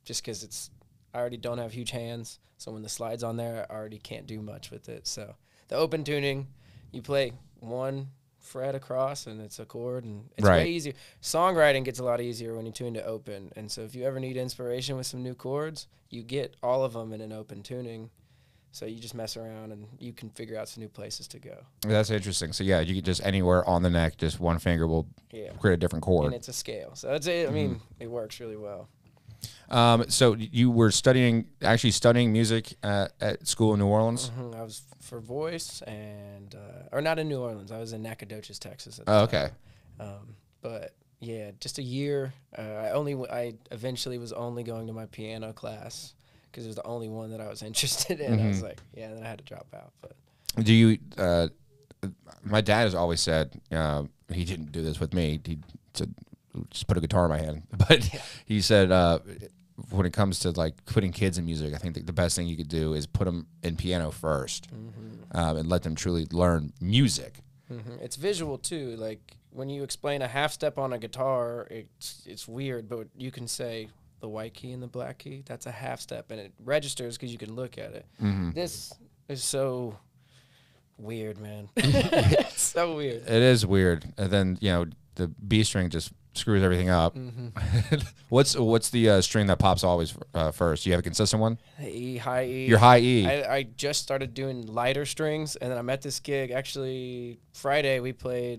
Just because I already don't have huge hands, so when the slide's on there, I already can't do much with it. So the open tuning, you play one fret across and it's a chord, and it's way easier. Songwriting gets a lot easier when you tune to open, and so if you ever need inspiration with some new chords, you get all of them in an open tuning. So you just mess around and you can figure out some new places to go. That's interesting. So yeah, you can just anywhere on the neck, just one finger will create a different chord. And it's a scale. So that's it. I mean, it works really well. So you were studying music at school in New Orleans? I was for voice and, or not in New Orleans. I was in Nacogdoches, Texas. At the time. Okay. But yeah, just a year. I eventually was only going to my piano class because it was the only one that I was interested in. I was like, yeah, and then I had to drop out. But do you? My dad has always said he didn't do this with me. He said, just put a guitar in my hand. But he said when it comes to like putting kids in music, I think the best thing you could do is put them in piano first and let them truly learn music. It's visual too. Like when you explain a half step on a guitar, it's weird, but you can say the white key and the black key, that's a half step, and it registers because you can look at it. This is so weird, man. It's so weird. It is weird. And then, the B string just screws everything up. What's the string that pops always first? Do you have a consistent one? E, high E. Your high E. I just started doing lighter strings, and then I'm at this gig. Actually, Friday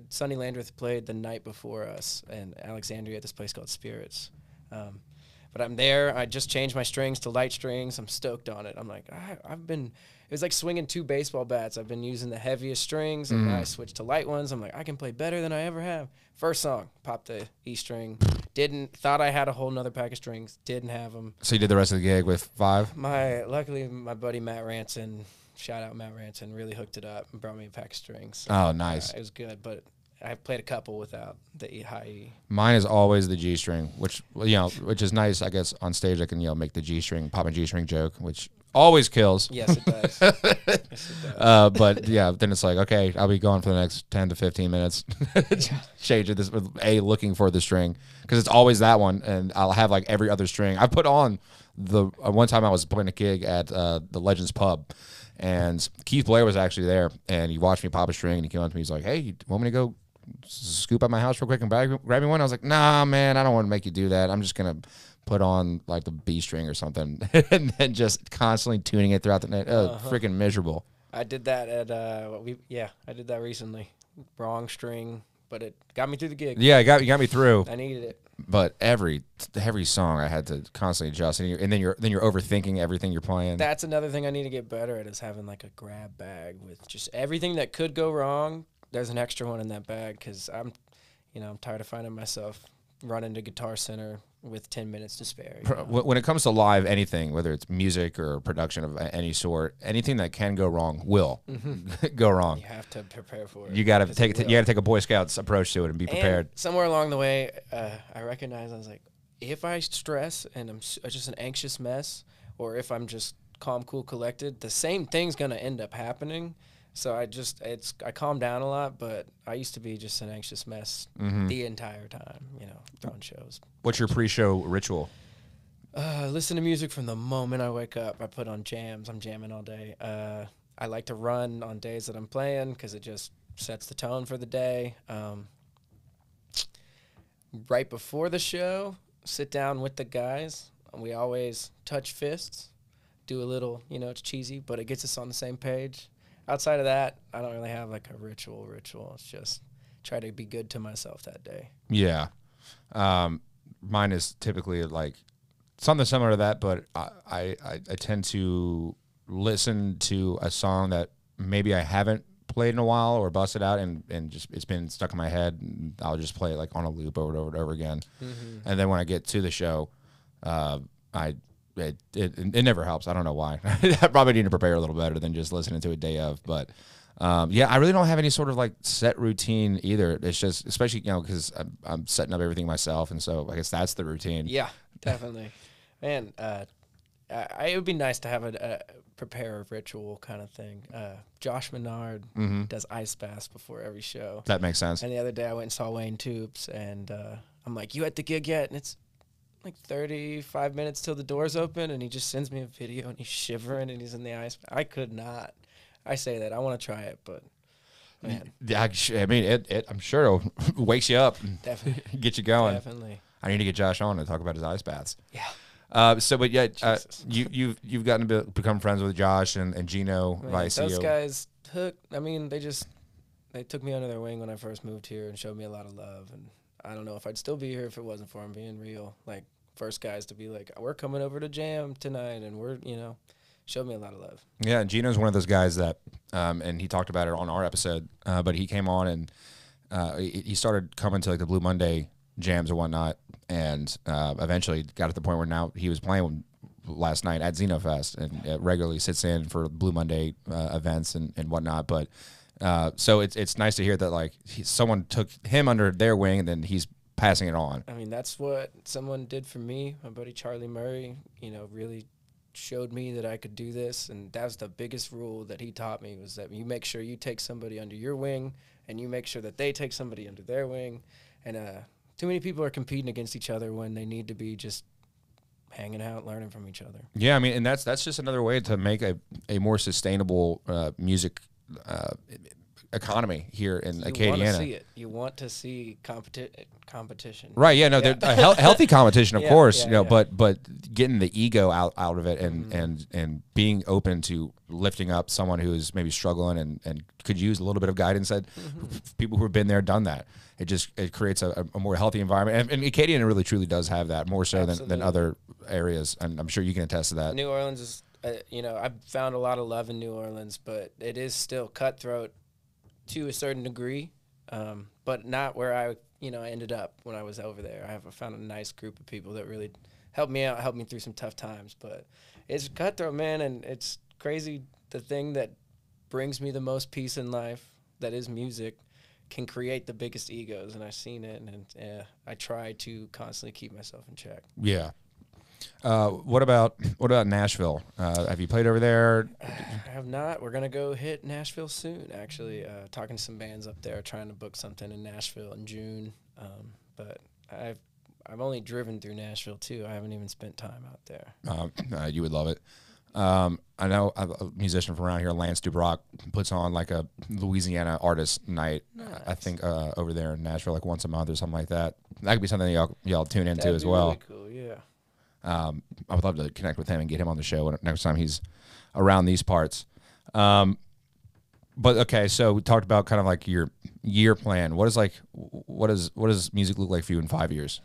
Sonny Landreth played the night before us in Alexandria at this place called Spirits. But I'm there. I just changed my strings to light strings. I'm stoked on it. I'm like, it was like swinging two baseball bats. I've been using the heaviest strings, and now I switched to light ones. I'm like, I can play better than I ever have. First song, popped the E string. Thought I had a whole nother pack of strings. Didn't have them. So you did the rest of the gig with 5? Luckily, my buddy Matt Ranson, shout out Matt Ranson, really hooked it up and brought me a pack of strings. Oh, nice. It was good, but I played a couple without the high E. Mine is always the G string, which is nice. I guess on stage I can make the G string, pop a G string joke, which always kills. Yes, it does. Yes, it does. But yeah, then it's like, okay, I'll be gone for the next 10 to 15 minutes. Change it with looking for the string because it's always that one, and I'll have like every other string. I put on the one time I was playing a gig at the Legends Pub. And Keith Blair was actually there, and he watched me pop a string, and he came up to me. He's like, "Hey, you want me to go scoop out my house real quick and grab me one?" I was like, "Nah, man, I don't want to make you do that. I'm just gonna put on like the B string or something," and then just constantly tuning it throughout the night. Freaking miserable. I did that at I did that recently. Wrong string, but it got me through the gig. Yeah, you got me through. I needed it. But every song I had to constantly adjust, and then you're overthinking everything you're playing. That's another thing I need to get better at, is having like a grab bag with just everything that could go wrong. There's an extra one in that bag because I'm tired of finding myself running to Guitar Center with 10 minutes to spare. When it comes to live anything, whether it's music or production of any sort, anything that can go wrong will go wrong. You have to prepare for it. You got to take a Boy Scouts approach to it and be prepared. And somewhere along the way, I recognized, I was like, if I stress and I'm just an anxious mess, or if I'm just calm, cool, collected, the same thing's gonna end up happening. So I calmed down a lot, but I used to be just an anxious mess the entire time, throwing shows. What's your pre-show ritual? Listen to music from the moment I wake up. I put on jams. I'm jamming all day. I like to run on days that I'm playing because it just sets the tone for the day. Right before the show, sit down with the guys. We always touch fists, do a little, it's cheesy, but it gets us on the same page. Outside of that, I don't really have like a ritual. It's just try to be good to myself that day. Yeah. Mine is typically like something similar to that, but I tend to listen to a song that maybe I haven't played in a while or busted out and just it's been stuck in my head, and I'll just play it like on a loop over and over again. And then when I get to the show, it never helps. I don't know why. I probably need to prepare a little better than just listening to it day of. But I really don't have any sort of like set routine either. It's just, especially because I'm setting up everything myself, and so I guess that's the routine. Yeah. Definitely. Man, it would be nice to have a prepare a ritual kind of thing. Josh Menard does ice baths before every show. That makes sense. And the other day I went and saw Wayne Toops, and I'm like, "You at the gig yet?" And it's like 35 minutes till the doors open, and he just sends me a video, and he's shivering, and he's in the ice. I could not. I say that I want to try it, but man, I mean, it I'm sure it'll wakes you up, and definitely get you going. definitely. I need to get Josh on to talk about his ice baths. Yeah. But yeah, Jesus. you've gotten to become friends with Josh and Gino Man, Vicio. those guys I mean, they took me under their wing when I first moved here and showed me a lot of love. And I don't know if I'd still be here if it wasn't for them being real. Like, first guys to be like, we're coming over to jam tonight, and showed me a lot of love. Yeah, and Gino's one of those guys that, and he talked about it on our episode, but he came on and he started coming to like the Blue Monday jams and whatnot, and eventually got to the point where now he was playing last night at Zeno Fest and regularly sits in for Blue Monday events and whatnot. But so it's nice to hear that like someone took him under their wing and then he's passing it on. I mean, that's what someone did for me. My buddy Charlie Murray, really showed me that I could do this, and that was the biggest rule that he taught me, was that you make sure you take somebody under your wing, and you make sure that they take somebody under their wing. And too many people are competing against each other when they need to be just hanging out, learning from each other. Yeah, I mean, and that's just another way to make a more sustainable music economy here in Acadiana. You want to see competition. Right, yeah, no, healthy competition, of course, yeah. but getting the ego out of it and being open to lifting up someone who is maybe struggling and could use a little bit of guidance. That people who have been there, done that. It creates a more healthy environment, and Acadiana really truly does have that more so than other areas, and I'm sure you can attest to that. New Orleans is, I've found a lot of love in New Orleans, but it is still cutthroat to a certain degree, but not where I ended up when I was over there. I found a nice group of people that really helped me out, helped me through some tough times. But it's cutthroat, man, and it's crazy. The thing that brings me the most peace in life, that is music, can create the biggest egos, and I've seen it, and I try to constantly keep myself in check. Yeah. What about Nashville? Have you played over there? I have not. We're gonna go hit Nashville soon. Actually, talking to some bands up there, trying to book something in Nashville in June. But I've only driven through Nashville too. I haven't even spent time out there. You would love it. I know a musician from around here, Lance Dubrock, puts on like a Louisiana artist night. Nice. I think over there in Nashville, like once a month or something like that. That could be something y'all tune into as well. Really cool, yeah. I would love to connect with him and get him on the show next time he's around these parts. But okay, so we talked about kind of like your year plan. What does music look like for you in 5 years?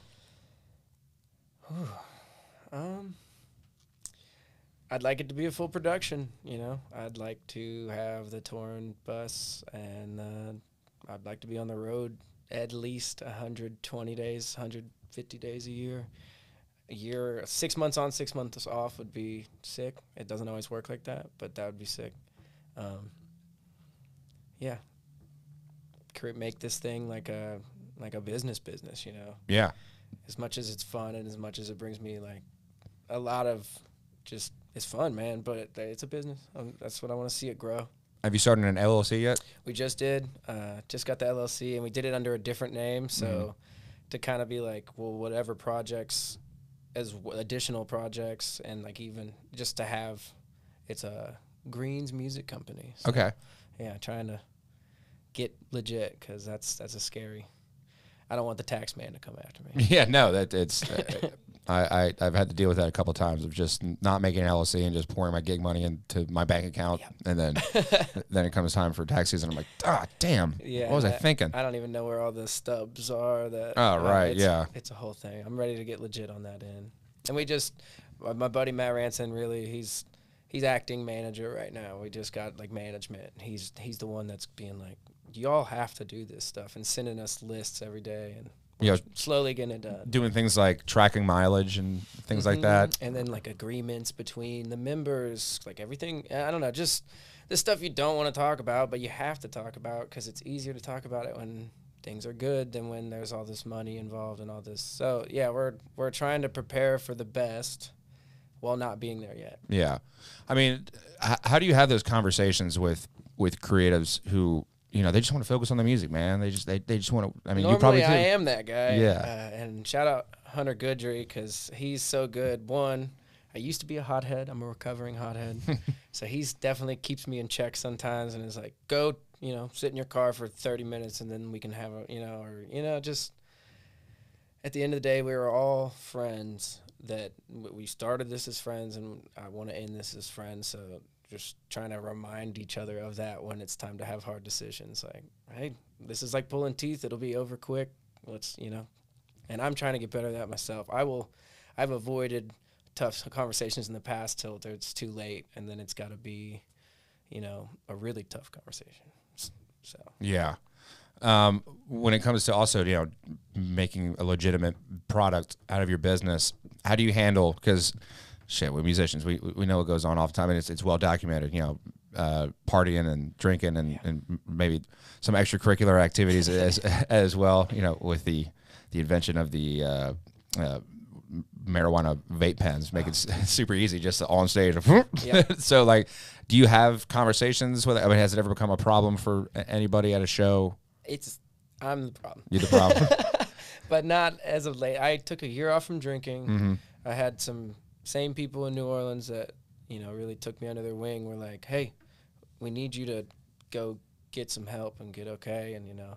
I'd like it to be a full production. I'd like to have the touring bus, and I'd like to be on the road at least 120 days, 150 days a year. A year, 6 months on, 6 months off would be sick. It doesn't always work like that, but that would be sick. Yeah. Make this thing like a business, Yeah. As much as it's fun and as much as it brings me like a lot of just, it's fun, man, but it's a business. That's what I want to see it grow. Have you started an LLC yet? We just did. Just got the LLC, and we did it under a different name. So to kind of be like, well, whatever projects, as additional projects, and like even just to have, it's a Greens music company. So, okay. Yeah, trying to get legit, because that's a scary. I don't want the tax man to come after me. Yeah, no, it's. I've had to deal with that a couple of times of just not making an LLC and just pouring my gig money into my bank account, and then it comes time for tax season. I'm like, damn, yeah, what was I thinking? I don't even know where all the stubs are. Right, it's a whole thing. I'm ready to get legit on that end. And we just, my buddy Matt Ranson, really, he's acting manager right now. We just got like management. He's the one that's being like, y'all have to do this stuff, and sending us lists every day, and slowly getting it done. Doing things like tracking mileage and things like that. And then like agreements between the members, like everything. I don't know, just the stuff you don't want to talk about, but you have to talk about, because it's easier to talk about it when things are good than when there's all this money involved and all this. So yeah, we're trying to prepare for the best while not being there yet. Yeah. I mean, how do you have those conversations with creatives who, you know, they just want to focus on the music, man. They just want to, I mean, Normally, you probably too. I am that guy. Yeah. And shout out Hunter Goodry, because he's so good. One, I used to be a hothead. I'm a recovering hothead. So he's definitely keeps me in check sometimes and is like, go, you know, sit in your car for 30 minutes and then we can have a, you know, or, you know, just at the end of the day, we were all friends that we started this as friends and I want to end this as friends. So just trying to remind each other of that when it's time to have hard decisions. Like, hey, this is like pulling teeth. It'll be over quick. Let's, you know, and I'm trying to get better at that myself. I've avoided tough conversations in the past till it's too late, and then it's got to be, you know, a really tough conversation. So yeah. When it comes to also, you know, making a legitimate product out of your business, how do you handle, because shit, we're musicians, we know what goes on all the time, and it's well documented, you know, partying and drinking and maybe some extracurricular activities as well, you know, with the invention of the marijuana vape pens, make it super easy just on stage. So like, do you have conversations with it? I mean, has it ever become a problem for anybody at a show? I'm the problem. You're the problem. But not as of late. I took a year off from drinking. Mm-hmm. I had some same people in New Orleans that, you know, really took me under their wing. Were like, hey, we need you to go get some help and get okay. And, you know,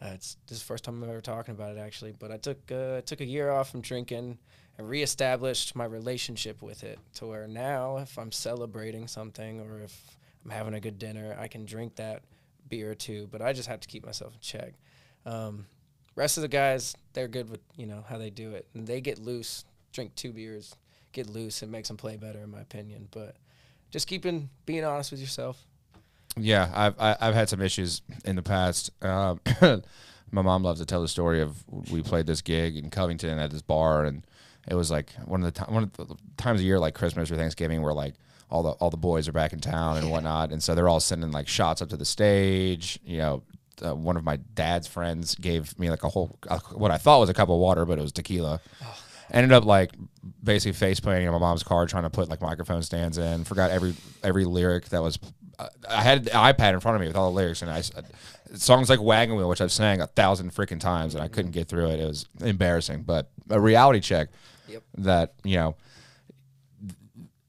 this is the first time I'm ever talking about it, actually. But I took a year off from drinking and reestablished my relationship with it to where now if I'm celebrating something or if I'm having a good dinner, I can drink that beer or two, but I just have to keep myself in check. Rest of the guys, they're good with, you know, how they do it. And they get loose, drink 2 beers, get loose. It makes them play better, in my opinion. But just being honest with yourself. Yeah, I've had some issues in the past. My mom loves to tell the story of we played this gig in Covington at this bar, and it was like one of the times of year, like Christmas or Thanksgiving, where like all the boys are back in town and whatnot, and so they're all sending like shots up to the stage. You know, one of my dad's friends gave me like what I thought was a cup of water, but it was tequila. Oh. Ended up like basically face planting in my mom's car, trying to put like microphone stands in. Forgot every lyric that was. I had the iPad in front of me with all the lyrics, and songs like Wagon Wheel, which I've sang 1,000 freaking times, and I couldn't get through it. It was embarrassing, but a reality check. Yep. That, you know,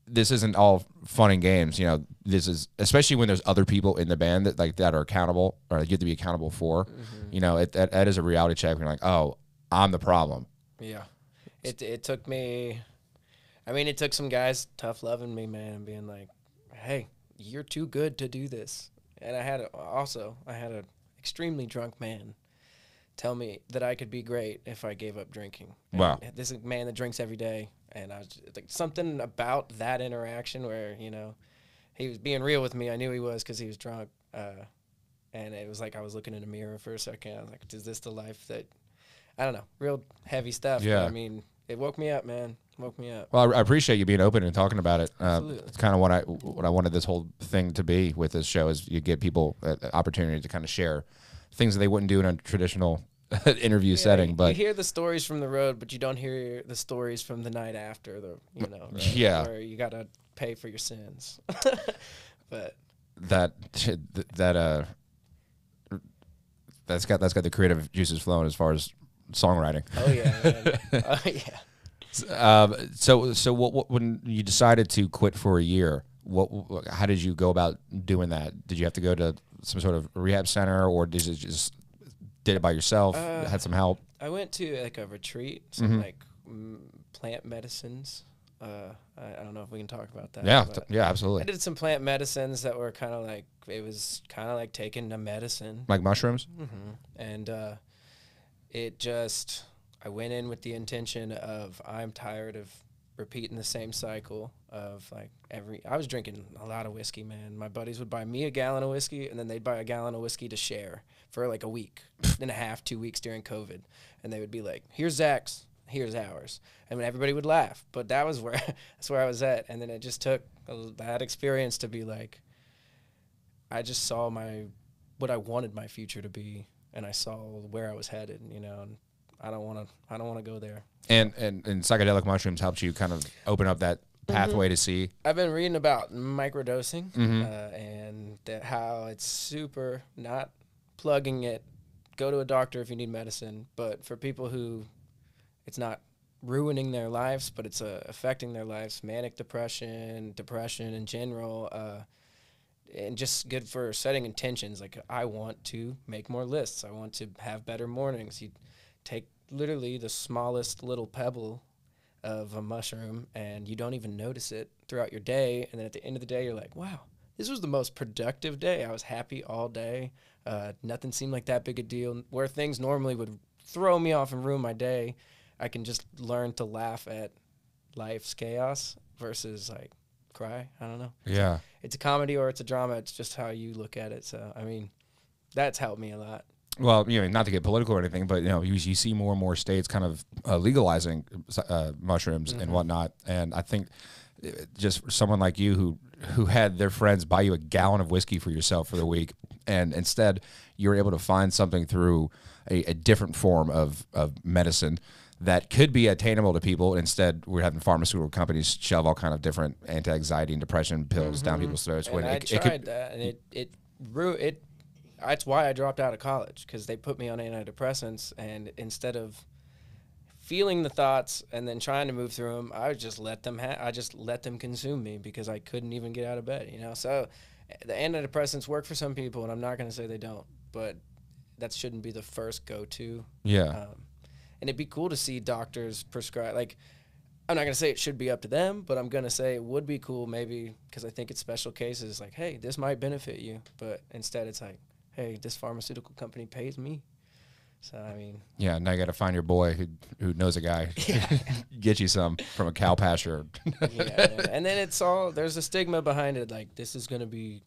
this isn't all fun and games. You know, this is, especially when there's other people in the band that are accountable or you have to be accountable for. Mm-hmm. You know, that is a reality check. When you're like, oh, I'm the problem. Yeah. It took me. I mean, it took some guys tough loving me, man, and being like, hey, you're too good to do this. And I had an extremely drunk man tell me that I could be great if I gave up drinking. And wow. This is a man that drinks every day. And I was just, like, something about that interaction where, you know, he was being real with me. I knew he was because he was drunk. And it was like I was looking in a mirror for a second. I was like, is this the life that, I don't know, real heavy stuff. Yeah. But, I mean, it woke me up, man. Woke me up. Well, I appreciate you being open and talking about it. Absolutely. It's kind of what I wanted this whole thing to be with this show is you give people an opportunity to kind of share things that they wouldn't do in a traditional interview setting. But you hear the stories from the road, but you don't hear the stories from the night after. Right? Yeah, where you gotta pay for your sins. But that's got the creative juices flowing as far as songwriting. Oh yeah, man. Oh yeah. So what when you decided to quit for a year, how did you go about doing that? Did you have to go to some sort of rehab center, or did you just did it by yourself? Had some help? I went to like a retreat, some like plant medicines. I don't know if we can talk about that. Yeah, absolutely. I did some plant medicines that were kind of like, it was kind of like taking a medicine, like mushrooms. Mm-hmm. And I went in with the intention of, I'm tired of repeating the same cycle of like I was drinking a lot of whiskey, man. My buddies would buy me a gallon of whiskey, and then they'd buy a gallon of whiskey to share for like a week and a half, 2 weeks during COVID. And they would be like, here's Zach's, here's ours. And everybody would laugh, but that's where I was at. And then it just took that experience to be like, I just saw what I wanted my future to be. and I saw where I was headed, you know, and I don't want to go there. And psychedelic mushrooms helped you kind of open up that pathway to see. I've been reading about microdosing and how it's super, not plugging it, go to a doctor if you need medicine, but for people who it's not ruining their lives, but it's affecting their lives, manic depression in general, and just good for setting intentions. Like, I want to make more lists. I want to have better mornings. You take literally the smallest little pebble of a mushroom and you don't even notice it throughout your day. And then at the end of the day, you're like, wow, this was the most productive day. I was happy all day. Nothing seemed like that big a deal. Where things normally would throw me off and ruin my day, I can just learn to laugh at life's chaos versus like cry. I don't know. Yeah. It's a comedy or it's a drama. It's just how you look at it. So, I mean, that's helped me a lot. Well, you know, not to get political or anything, but, you know, you see more and more states kind of legalizing mushrooms and whatnot. And I think just someone like you who had their friends buy you a gallon of whiskey for yourself for the week, and instead you were able to find something through a different form of medicine that could be attainable to people. Instead, we're having pharmaceutical companies shove all kind of different anti-anxiety and depression pills down people's throats. And I tried that, and it that's why I dropped out of college, because they put me on antidepressants, and instead of feeling the thoughts and then trying to move through them, I just let them consume me because I couldn't even get out of bed, you know. So the antidepressants work for some people, and I'm not going to say they don't, but that shouldn't be the first go-to. Yeah. And it'd be cool to see doctors prescribe, like, I'm not going to say it should be up to them, but I'm going to say it would be cool maybe, because I think it's special cases, like, hey, this might benefit you, but instead it's like, hey, this pharmaceutical company pays me. So, I mean. Yeah, now you got to find your boy who knows a guy. Get you some from a cow pasture. Yeah, and then there's a stigma behind it, like, this is going to be,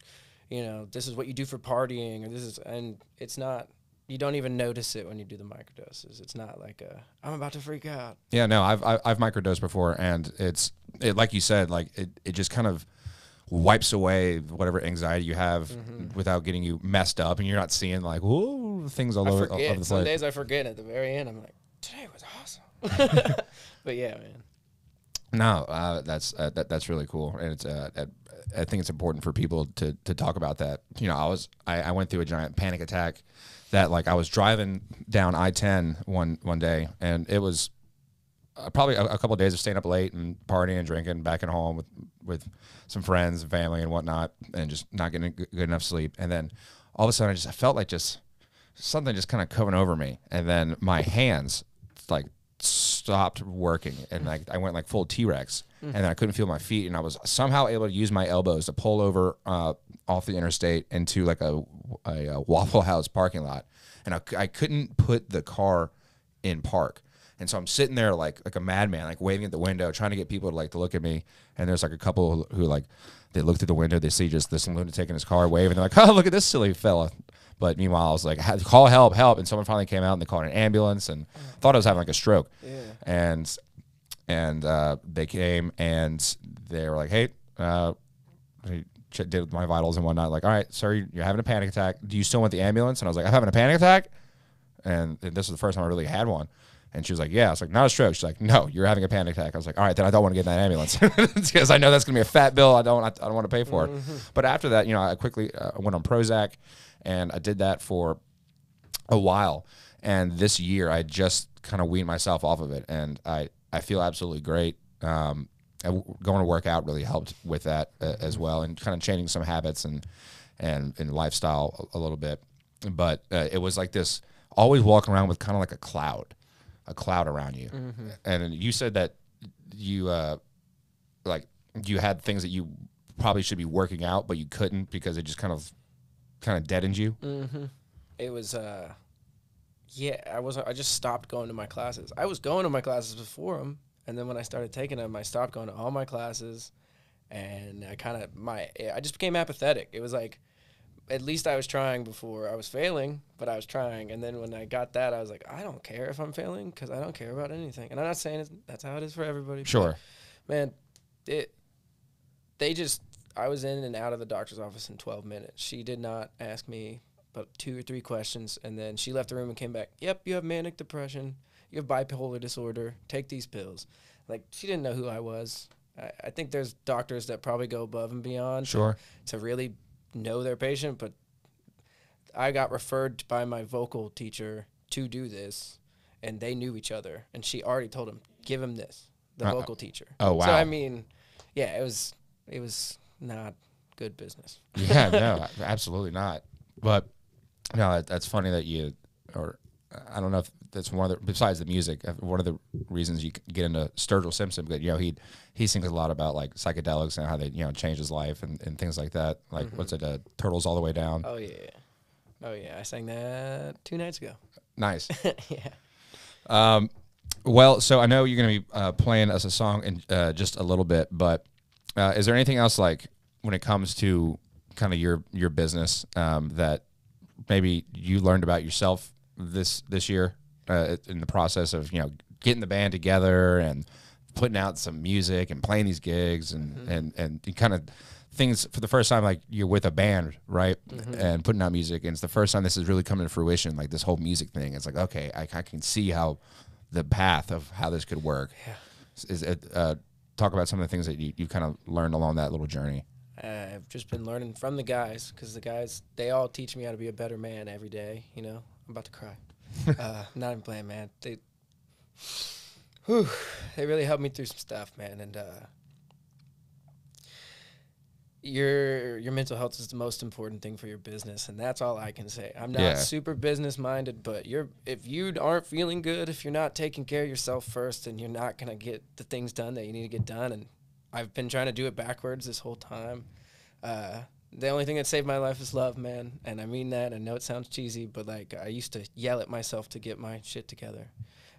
you know, this is what you do for partying, or and it's not. You don't even notice it when you do the microdoses. It's not like I'm about to freak out. Yeah, no, I've microdosed before, and it like you said, like it just kind of wipes away whatever anxiety you have without getting you messed up, and you're not seeing like, whoa, things all over the place. Some days I forget. At the very end, I'm like, today was awesome. But yeah, man. No, that's really cool, and it's I think it's important for people to talk about that. You know, I went through a giant panic attack that, like, I was driving down I-10 one day, and it was probably a couple of days of staying up late and partying and drinking, back at home with some friends and family and whatnot, and just not getting good enough sleep. And then all of a sudden I felt like just something just kind of coming over me, and then my hands like stopped working, and like I went like full T-Rex, and then I couldn't feel my feet, and I was somehow able to use my elbows to pull over off the interstate into like a Waffle House parking lot, and I couldn't put the car in park. And so I'm sitting there like a madman, like waving at the window, trying to get people to look at me. And there's like a couple who like, they look through the window, they see just this lunatic in his car waving. They're like, oh, look at this silly fella. But meanwhile, I was like, call help. And someone finally came out and they called an ambulance and thought I was having like a stroke. Yeah. And they came and they were like, hey, they did my vitals and whatnot. Like, all right, sir, you're having a panic attack. Do you still want the ambulance? And I was like, I'm having a panic attack. And this was the first time I really had one. And she was like, yeah. I was like, not a stroke. She's like, no, you're having a panic attack. I was like, all right, then I don't want to get in that ambulance because I know that's going to be a fat bill. I don't want to pay for it. But after that, you know, I quickly went on Prozac, and I did that for a while. And this year, I just kind of weaned myself off of it, and I feel absolutely great. Going to work out really helped with that as well, and kind of changing some habits and lifestyle a little bit. But it was like this, always walking around with kind of like a cloud around you. And you said that you you had things that you probably should be working out, but you couldn't because it just kind of deadened you. It was I just stopped going to my classes. I was going to my classes before them, and then when I started taking them, I stopped going to all my classes, and I just became apathetic. It was like, at least I was trying before. I was failing, but I was trying. And then when I got that, I was like, I don't care if I'm failing because I don't care about anything. And I'm not saying that's how it is for everybody. Sure. But, man, I was in and out of the doctor's office in 12 minutes. She did not ask me about 2 or 3 questions, and then she left the room and came back. Yep, you have manic depression. You have bipolar disorder. Take these pills. Like, she didn't know who I was. I think there's doctors that probably go above and beyond to really know their patient, but I got referred by my vocal teacher to do this, and they knew each other, and she already told him, give him this, the vocal teacher. Oh, wow. So, I mean, yeah, it was not good business. Yeah, no, absolutely not. But, no, that's funny that you, or I don't know if that's one of the, besides the music, one of the reasons you get into Sturgill Simpson, but, you know, he sings a lot about, like, psychedelics and how they, you know, changed his life and things like that. Like, what's it, Turtles All the Way Down? Oh, yeah. Oh, yeah. I sang that 2 nights ago. Nice. Yeah. Well, so I know you're going to be playing us a song in just a little bit, but is there anything else, like, when it comes to kind of your business that maybe you learned about yourself this year in the process of, you know, getting the band together and putting out some music and playing these gigs and kind of things for the first time, like you're with a band, right? And putting out music, and it's the first time this is really coming to fruition, like this whole music thing. It's like, okay, I can see how the path of how this could work. Yeah. Is it, talk about some of the things that you kind of learned along that little journey. I've just been learning from the guys, because the guys, they all teach me how to be a better man every day, you know? I'm about to cry. Not even playing, man. They really helped me through some stuff, man, and your mental health is the most important thing for your business, and that's all I can say. I'm not super business minded, but if you aren't feeling good, if you're not taking care of yourself first, then you're not gonna get the things done that you need to get done. And I've been trying to do it backwards this whole time. The only thing that saved my life is love, man, and I mean that. I know it sounds cheesy, but like I used to yell at myself to get my shit together.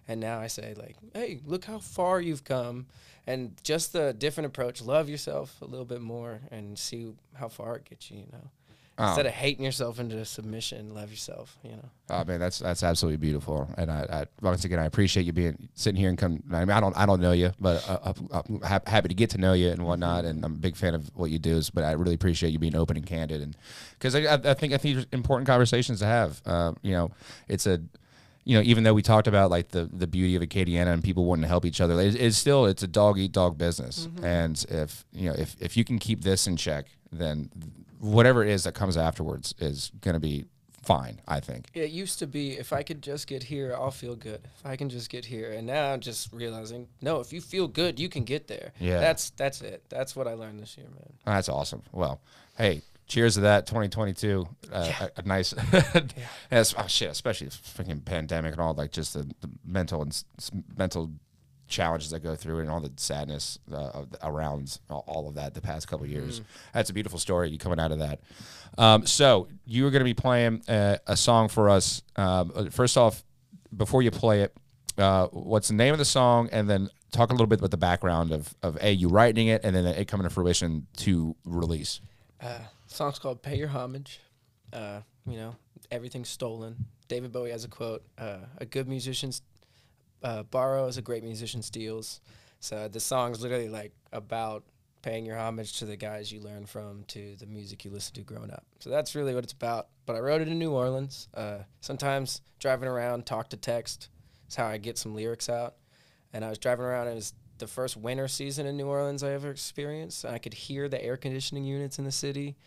And now I say, like, hey, look how far you've come. And just the different approach, love yourself a little bit more and see how far it gets you, you know. Instead of hating yourself into submission, love yourself, you know. Oh, man, that's absolutely beautiful. And I once again, I appreciate you sitting here and come. I mean, I don't know you, but I'm happy to get to know you and whatnot. And I'm a big fan of what you do. But I really appreciate you being open and candid. And because I think there's important conversations to have. You know, it's a, you know, even though we talked about like the beauty of Acadiana and people wanting to help each other, it's a dog eat dog business. And if you can keep this in check, then whatever it is that comes afterwards is going to be fine, I think. It used to be, if I could just get here, I'll feel good. If I can just get here. And now I'm just realizing, no, if you feel good, you can get there. Yeah. That's it. That's what I learned this year, man. That's awesome. Well, hey, cheers to that, 2022. A nice, especially the freaking pandemic and all, like just the mental challenges that go through it and all the sadness around all of that the past couple of years. That's a beautiful story, you coming out of that. So you were going to be playing a song for us. First off, before you play it, what's the name of the song, and then talk a little bit about the background of you writing it and then it coming to fruition to release. Song's called Pay Your Homage. You know, everything's stolen. David Bowie has a quote, a good musician's borrows, a great musician steals. So the song's literally like about paying your homage to the guys you learn from, to the music you listen to growing up. So that's really what it's about. But I wrote it in New Orleans. Sometimes driving around, talk to text is how I get some lyrics out. And I was driving around, and it was the first winter season in New Orleans I ever experienced. I could hear the air conditioning units in the city.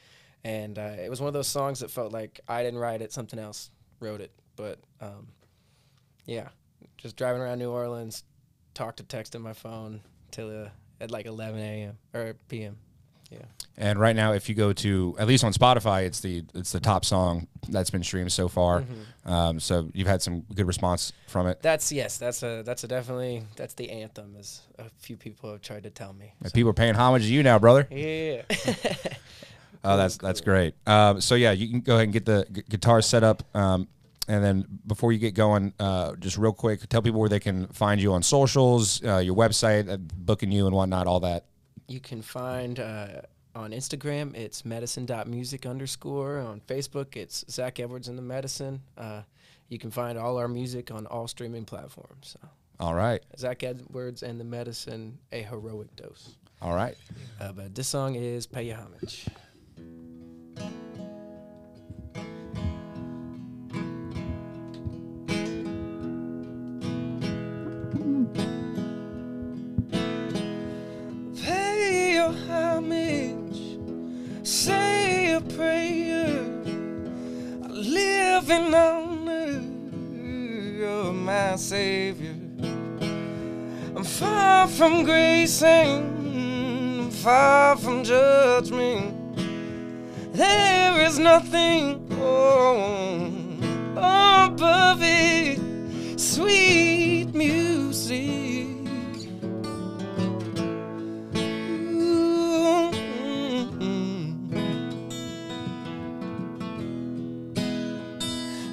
And it was one of those songs that felt like I didn't write it, something else wrote it. But yeah. Just driving around New Orleans, talk to text on my phone till at like 11 a.m. or p.m. Yeah. And right now, if you go to, at least on Spotify, it's the top song that's been streamed so far. So you've had some good response from it. That's definitely the anthem, as a few people have tried to tell me. So. People are paying homage to you now, brother. Yeah. Oh, that's great. So yeah, you can go ahead and get the guitar set up. And then before you get going, just real quick, tell people where they can find you on socials, your website, booking you and whatnot, all that. You can find on Instagram, it's medicine.music_. On Facebook, it's Zach Edwards and the Medicine. You can find all our music on all streaming platforms. So. All right. Zach Edwards and the Medicine, a heroic dose. All right. But this song is Pay Your Homage. love and honor of my Savior. I'm far from grace and I'm far from judgment. There is nothing above it. Sweet music.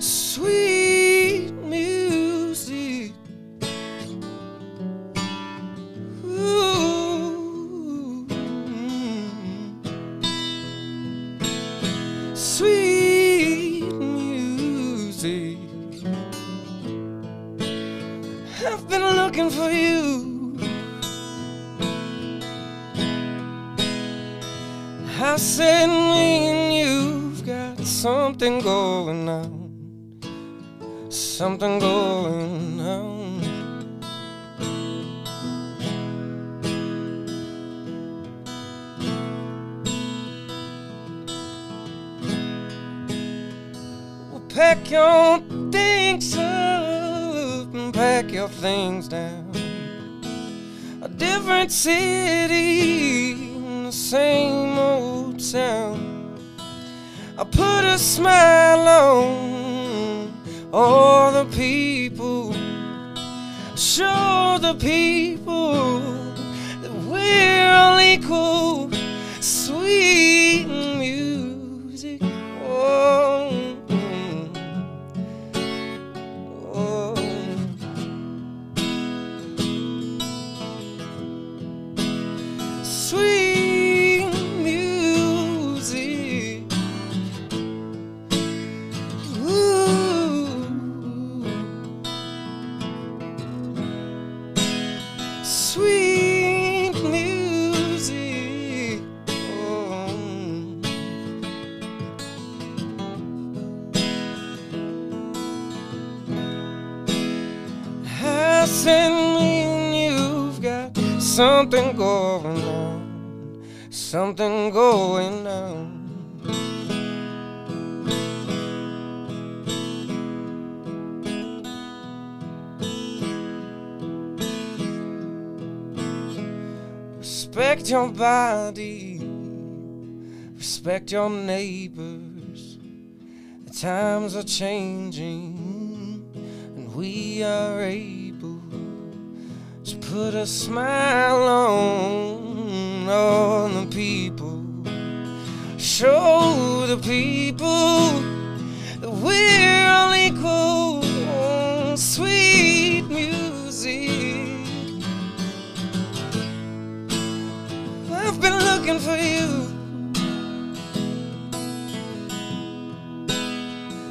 Sweet music. Sweet music. I've been looking for you. I said me and you've got something going on. Something going on. Well, pack your things up and pack your things down. A different city in the same old town. I put a smile on all the people. Show the people that we're all equal. Sweet music. Oh, oh. Sweet music. Sweet music. Oh. I said me and you've got something going on. Something going on. Respect your body, respect your neighbors. The times are changing and we are able to put a smile on all the people. Show the people that we're all equal. Sweet music. I've been looking for you.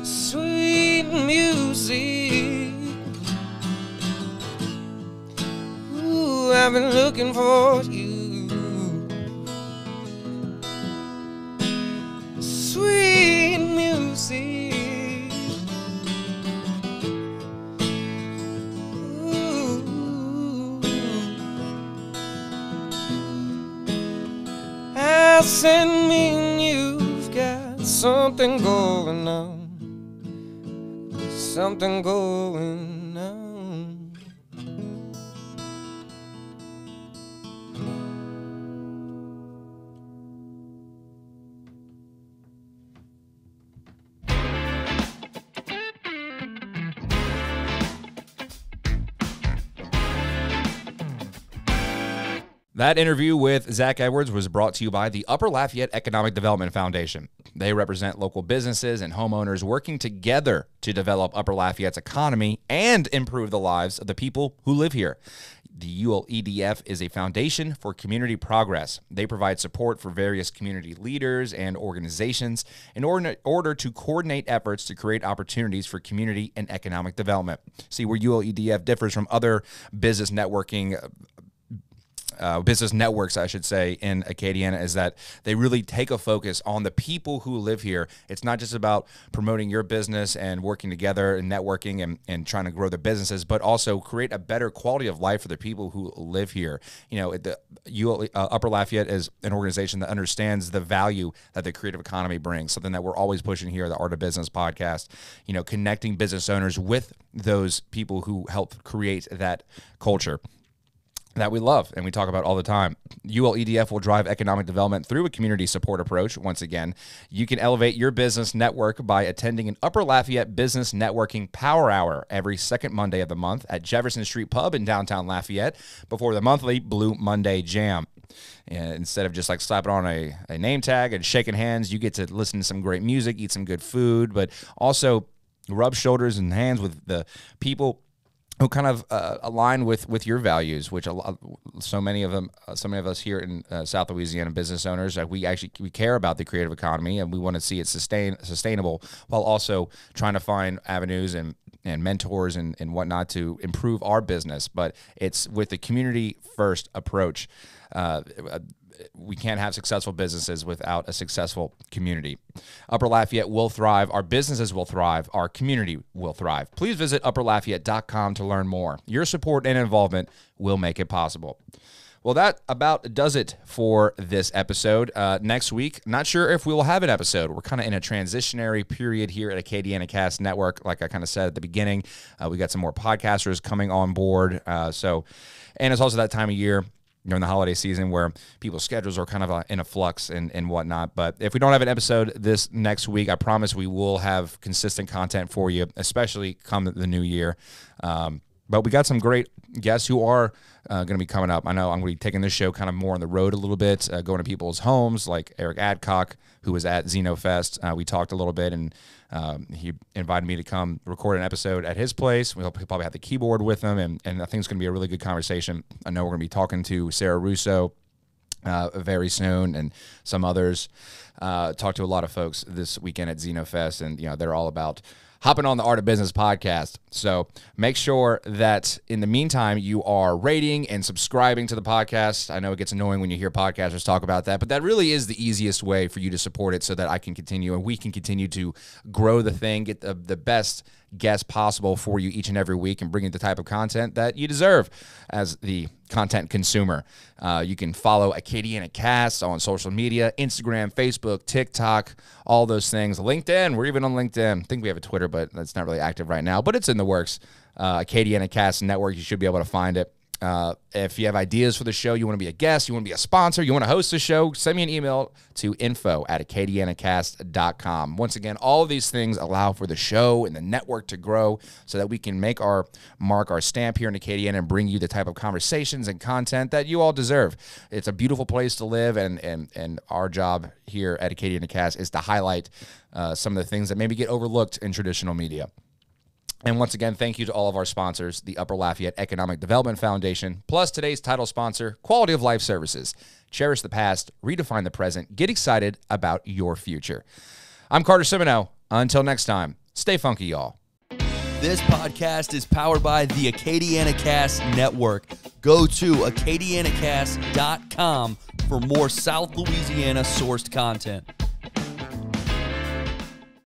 Sweet music. Ooh, I've been looking for you. Sweet music. I said me and you've got something going on. Something going on. That interview with Zach Edwards was brought to you by the Upper Lafayette Economic Development Foundation. They represent local businesses and homeowners working together to develop Upper Lafayette's economy and improve the lives of the people who live here. The ULEDF is a foundation for community progress. They provide support for various community leaders and organizations in order to coordinate efforts to create opportunities for community and economic development. See, where ULEDF differs from other business networking business networks, I should say, in Acadiana is that they really take a focus on the people who live here. It's not just about promoting your business and working together and networking and trying to grow their businesses, but also create a better quality of life for the people who live here. You know, Upper Lafayette is an organization that understands the value that the creative economy brings, something that we're always pushing here at the Art of Business podcast, you know, connecting business owners with those people who help create that culture that we love and we talk about all the time. ULEDF will drive economic development through a community support approach. Once again, you can elevate your business network by attending an Upper Lafayette Business Networking Power Hour every second Monday of the month at Jefferson Street Pub in downtown Lafayette before the monthly Blue Monday Jam. And instead of just like slapping on a name tag and shaking hands, you get to listen to some great music, eat some good food, but also rub shoulders and hands with the people who kind of align with your values, which so many of us here in South Louisiana business owners, we care about the creative economy and we want to see it sustainable while also trying to find avenues and mentors and whatnot to improve our business. But it's with the community first approach. We can't have successful businesses without a successful community. Upper Lafayette will thrive. Our businesses will thrive. Our community will thrive. Please visit upperlafayette.com to learn more. Your support and involvement will make it possible. Well, that about does it for this episode. Next week, not sure if we will have an episode. We're kind of in a transitionary period here at Acadiana Cast Network. Like I kind of said at the beginning, we got some more podcasters coming on board. And it's also that time of year during the holiday season where people's schedules are kind of in a flux and whatnot. But if we don't have an episode this next week, I promise we will have consistent content for you, especially come the new year. But we got some great guests who are going to be coming up. I know I'm going to be taking this show kind of more on the road a little bit, going to people's homes, like Eric Adcock, who was at Zeno Fest. We talked a little bit, and he invited me to come record an episode at his place. We'll probably have the keyboard with him, and I think it's going to be a really good conversation. I know we're going to be talking to Sarah Russo very soon, and some others. Talked to a lot of folks this weekend at Zeno Fest, and they're all about hopping on the Art of Business podcast. So make sure that in the meantime, you are rating and subscribing to the podcast. I know it gets annoying when you hear podcasters talk about that, but that really is the easiest way for you to support it so that I can continue and we can continue to grow the thing, get the best guests possible for you each and every week and bring you the type of content that you deserve as the content consumer. You can follow Acadiana Cast on social media, Instagram, Facebook, TikTok, all those things. LinkedIn, we're even on LinkedIn. I think we have a Twitter, but that's not really active right now, but it's in the works. Acadiana Cast Network, you should be able to find it. If you have ideas for the show, you want to be a guest, you want to be a sponsor, you want to host the show, send me an email to info@acadianacast.com. Once again, all of these things allow for the show and the network to grow so that we can make our mark, our stamp here in Acadiana and bring you the type of conversations and content that you all deserve. It's a beautiful place to live, and our job here at Acadiana Cast is to highlight some of the things that maybe get overlooked in traditional media. And once again, thank you to all of our sponsors, the Upper Lafayette Economic Development Foundation, plus today's title sponsor, Quality of Life Services. Cherish the past, redefine the present, get excited about your future. I'm Carter Simoneau. Until next time, stay funky, y'all. This podcast is powered by the Acadiana Cast Network. Go to acadianacast.com for more South Louisiana sourced content.